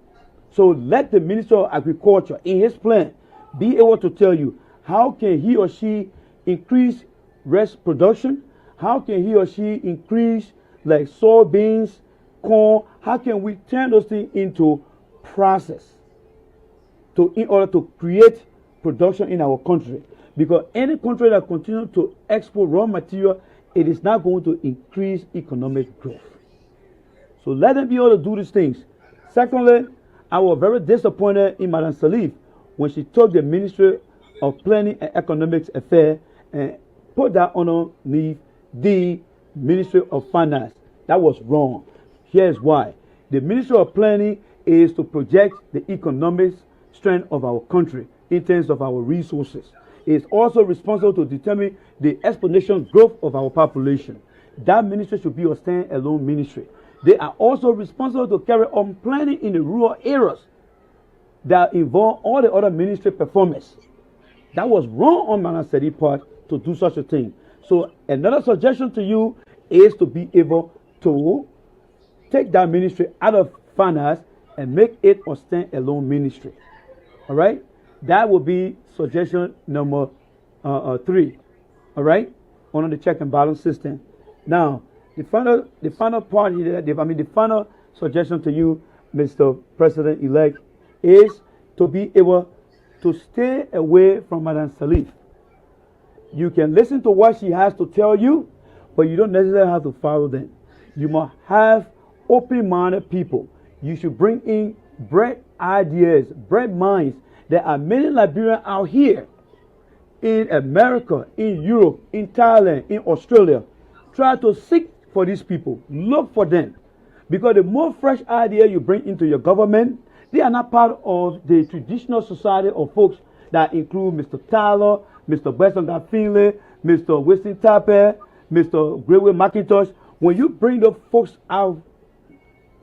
So let the Minister of Agriculture, in his plan, be able to tell you how can he or she increase rice production, how can he or she increase like soybeans, corn, how can we turn those things into process to in order to create production in our country. Because any country that continues to export raw material, it is not going to increase economic growth. So let them be able to do these things. Secondly, I was very disappointed in Madame Salif when she took the Ministry of Planning and Economic Affairs and put that underneath the Ministry of Finance. That was wrong. Here's why. The Ministry of Planning is to project the economic strength of our country in terms of our resources. It is also responsible to determine the exponential growth of our population. That ministry should be a stand-alone ministry. They are also responsible to carry on planning in the rural areas that involve all the other ministry performance. That was wrong on Manaseri's part to do such a thing. So another suggestion to you is to be able to take that ministry out of finance and make it a stand-alone ministry. All right? That will be suggestion number 3. All right? On the check and balance system. Now, the final part here, the final suggestion to you, Mr. President-elect, is to be able to stay away from Madame Salif. You can listen to what she has to tell you, but you don't necessarily have to follow them. You must have open-minded people. You should bring in bright ideas, bright minds. There are many Liberians out here in America, in Europe, in Thailand, in Australia. Try to seek for these people. Look for them. Because the more fresh idea you bring into your government, they are not part of the traditional society of folks that include Mr. Tyler, Mr. Besson Finley, Mr. Winston Tape, Mr. Greyway McIntosh. When you bring those folks out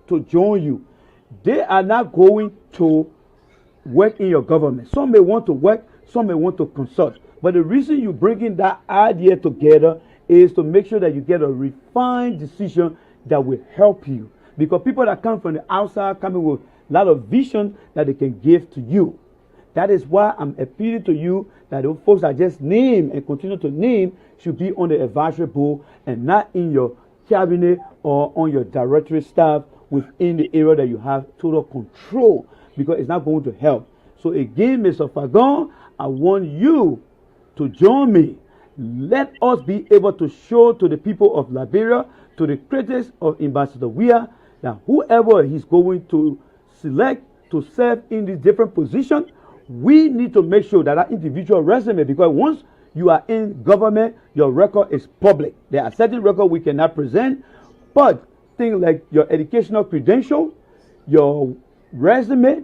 to join you, they are not going to work in your government. Some may want to work, some may want to consult. But the reason you bring in that idea together is to make sure that you get a refined decision that will help you. Because people that come from the outside come in with a lot of vision that they can give to you. That is why I'm appealing to you that those folks that just name and continue to name should be on the advisory board and not in your cabinet or on your directory staff within the area that you have total control, because it's not going to help. So again, Mr. Fagon, I want you to join me. Let us be able to show to the people of Liberia, to the critics of Ambassador Weah, that whoever he's going to select to serve in these different positions, we need to make sure that that individual resume, because once you are in government, your record is public. There are certain records we cannot present, but things like your educational credential, your resume,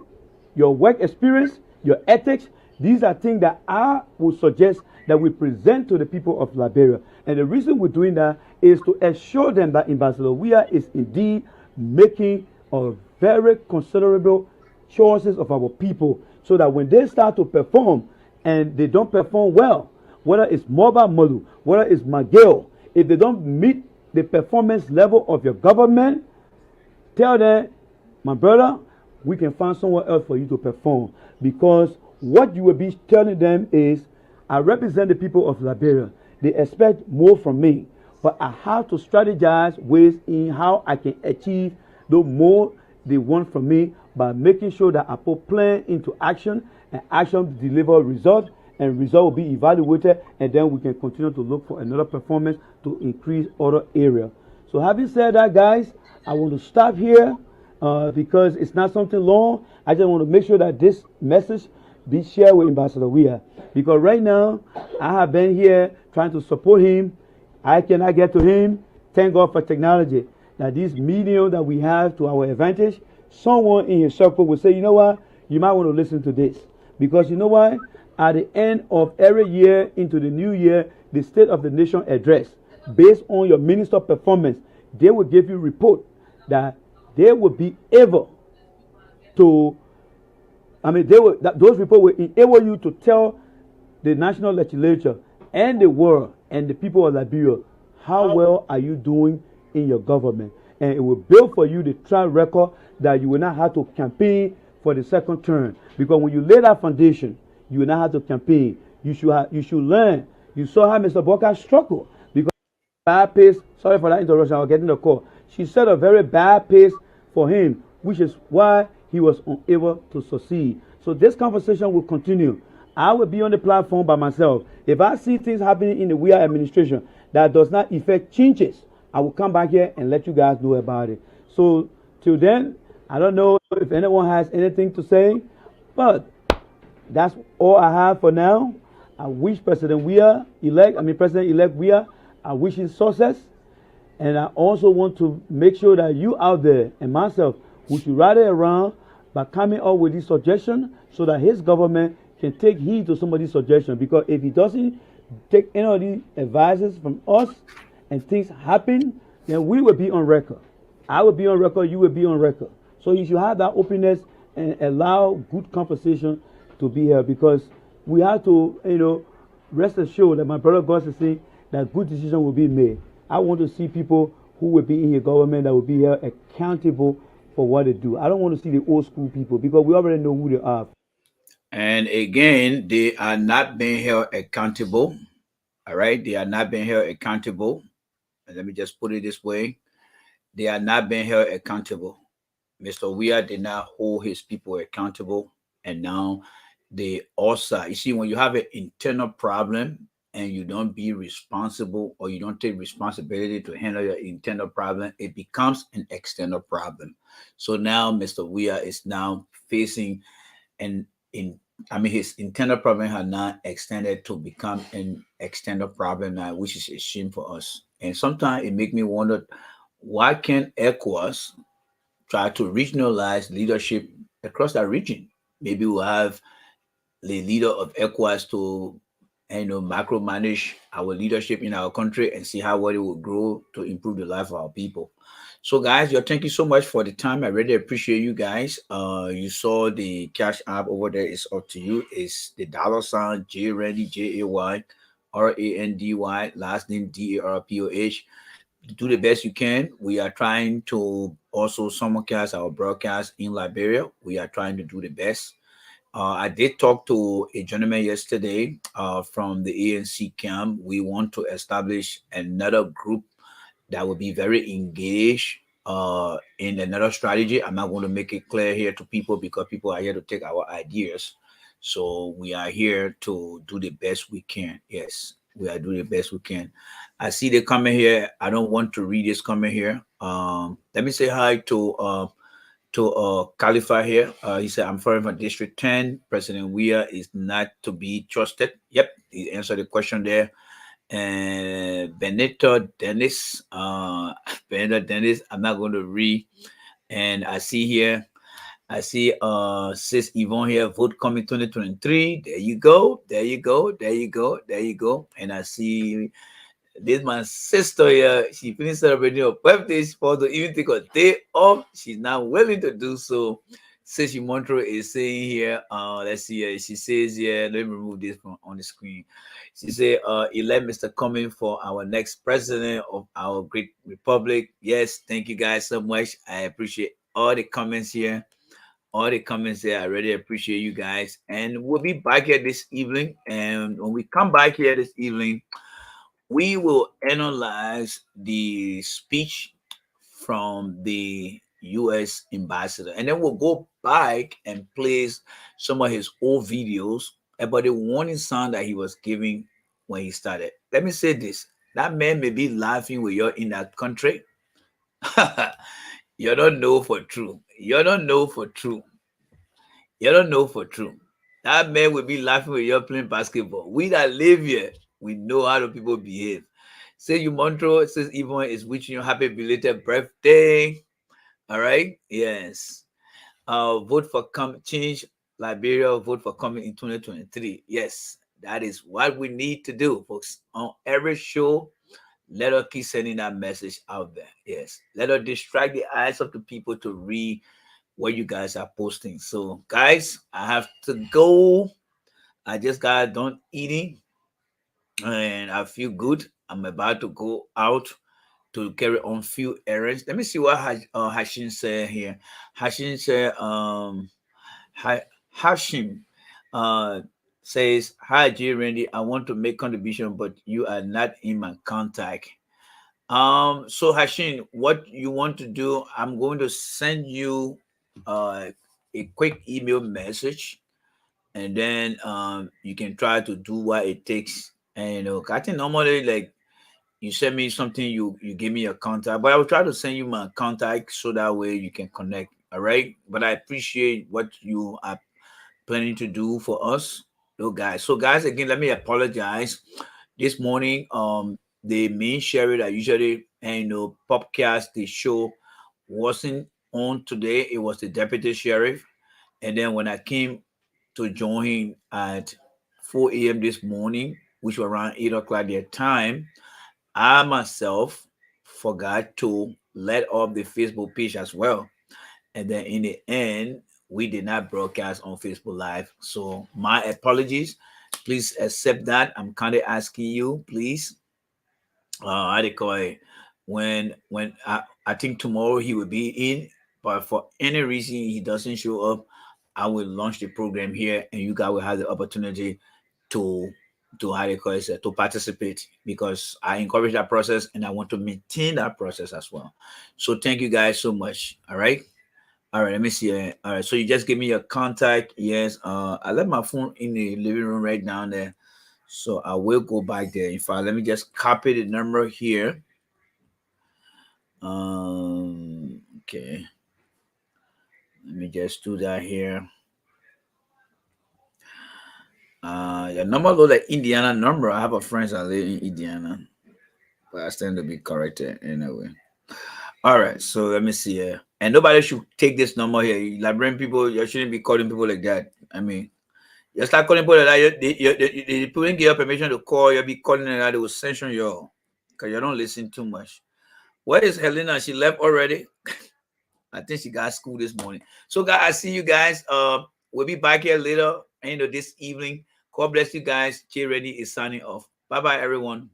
your work experience, your ethics, these are things that I would suggest that we present to the people of Liberia. And the reason we're doing that is to assure them that Ambassador Weah is indeed making a very considerable choices of our people, so that when they start to perform and they don't perform well, whether it's Moba Malu, whether it's Miguel, if they don't meet the performance level of your government, tell them, my brother, we can find somewhere else for you to perform. Because what you will be telling them is, I represent the people of Liberia. They expect more from me, but I have to strategize ways in how I can achieve the more they want from me by making sure that I put plan into action, and action deliver result, and result will be evaluated, and then we can continue to look for another performance to increase other area. So having said that, guys, I want to stop here because it's not something long. I just want to make sure that this message be shared with Ambassador Weah, because right now I have been here trying to support him. I cannot get to him. Thank God for technology. Now this medium that we have to our advantage, someone in his circle will say, you know what, you might want to listen to this. Because you know what, at the end of every year into the new year, the State of the Nation address, based on your minister performance, they will give you report that they will be able to, those reports will enable you to tell the national legislature and the world and the people of Liberia how well are you doing in your government. and it will build for you the track record that you will not have to campaign for the second term. Because when you lay that foundation, you will not have to campaign. You should learn. You saw how Mr. Boca struggled because bad pace. Sorry for that interruption. I was getting the call. She set a very bad pace for him, which is why he was unable to succeed. So this conversation will continue. I will be on the platform by myself. If I see things happening in the Weah administration that does not affect changes, I will come back here and let you guys know about it. So till then, I don't know if anyone has anything to say, but that's all I have for now. I wish President elect Weah, I wish him success. And I also want to make sure that you out there and myself, we should rally around by coming up with this suggestion so that his government can take heed to some of these suggestions. Because if he doesn't take any of these advices from us and things happen, then we will be on record. I will be on record, you will be on record. So you should have that openness and allow good conversation to be here because we have to, rest assured that my brother God is saying that good decision will be made. I want to see people who will be in your government that will be here accountable for what they do. I don't want to see the old school people because we already know who they are. And again, they are not being held accountable. All right. They are not being held accountable. And let me just put it this way. They are not being held accountable. Mr. Weah did not hold his people accountable. And now they also, you see, when you have an internal problem and you don't be responsible or you don't take responsibility to handle your internal problem, it becomes an external problem. So now Mr. Weah is now facing an in I mean his internal problem has now extended to become an external problem now, which is a shame for us. And sometimes it make me wonder why can't ECOWAS try to regionalize leadership across that region? Maybe we'll have the leader of ECOWAS to micromanage our leadership in our country and see how well it will grow to improve the life of our people. So guys, thank you so much for the time. I really appreciate you guys. You saw the cash app over there. It's up to you. It's the dollar sign J Randy JAY RANDY, last name DARPOH. Do the best you can. We are trying to also simulcast our broadcast in Liberia. We are trying to do the best. I did talk to a gentleman yesterday from the ANC camp. We want to establish another group that will be very engaged in another strategy. I'm not going to make it clear here to people because people are here to take our ideas. So we are here to do the best we can. Yes, we are doing the best we can. I see the comment here. I don't want to read this comment here. Let me say hi to Khalifa here. He said, I'm from District 10. President Weah is not to be trusted. Yep, he answered the question there. And Benito Dennis, Benito Dennis, I'm not going to read. And I see sis Yvonne here, vote coming 2023. There you go, there you go, there you go, there you go. And I see this my sister here. She finished celebrating her birthday. She's supposed to even take a day off. She's not willing to do so. Sis Montro is saying here, let's see here. She says here, let me remove this from on the screen. She said, elect Mr. Cumming for our next president of our great republic. Yes, thank you guys so much. I appreciate all the comments here. All the comments there. I really appreciate you guys. And we'll be back here this evening. And when we come back here this evening, we will analyze the speech from the US ambassador, and then we'll go back and play some of his old videos about the warning sign that he was giving when he started. Let me say this: that man may be laughing when you're in that country. You don't know for true. You don't know for true. You don't know for true. That man will be laughing when you're playing basketball. We that live here, we know how the people behave. Say you Montro, says Yvonne is wishing you happy belated birthday. All right. Yes. Vote for change Liberia, vote for coming in 2023. Yes, that is what we need to do, folks. On every show, let us keep sending that message out there. Yes. Let us distract the eyes of the people to read what you guys are posting. So, guys, I have to go. I just got done eating and I feel good. I'm about to go out to carry on few errands. Let me see what Hashim said here. Hashim said, Hashim uh, says, "Hi, J. Randy. I want to make contribution, but you are not in my contact." So Hashim, what you want to do? I'm going to send you uh, a quick email message, and then you can try to do what it takes. And I think normally like you send me something, you give me your contact, but I will try to send you my contact so that way you can connect. All right. But I appreciate what you are planning to do for us, guys. So guys, again, let me apologize. This morning, the main sheriff that usually podcast the show wasn't on today. It was the deputy sheriff. And then when I came to join him at 4 a.m. this morning, which was around 8 o'clock their time, I myself forgot to let up the Facebook page as well. And then in the end, we did not broadcast on Facebook Live. So my apologies. Please accept that. I'm kind of asking you, please. How they call it? When I think tomorrow he will be in, but for any reason he doesn't show up, I will launch the program here, and you guys will have the opportunity to how they call it, to participate, because I encourage that process and I want to maintain that process as well. So thank you guys so much. All right. All right, let me see. All right, so you just give me your contact. Yes, I left my phone in the living room right down there, so I will go back there. In fact, let me just copy the number here. Okay, let me just do that here. Your number look like Indiana number. I have a friend that live in Indiana, but I stand to be corrected anyway. All right, so let me see here. And nobody should take this number here. Liberian people, you shouldn't be calling people like that. I mean, you start calling people like that. They people didn't give you permission to call. You'll be calling like that. They will sanction you because you don't listen too much. Where is Helena? She left already. I think she got school this morning. So, guys, I see you guys. We'll be back here later, this evening. God bless you guys. Jay Ready is signing off. Bye bye, everyone.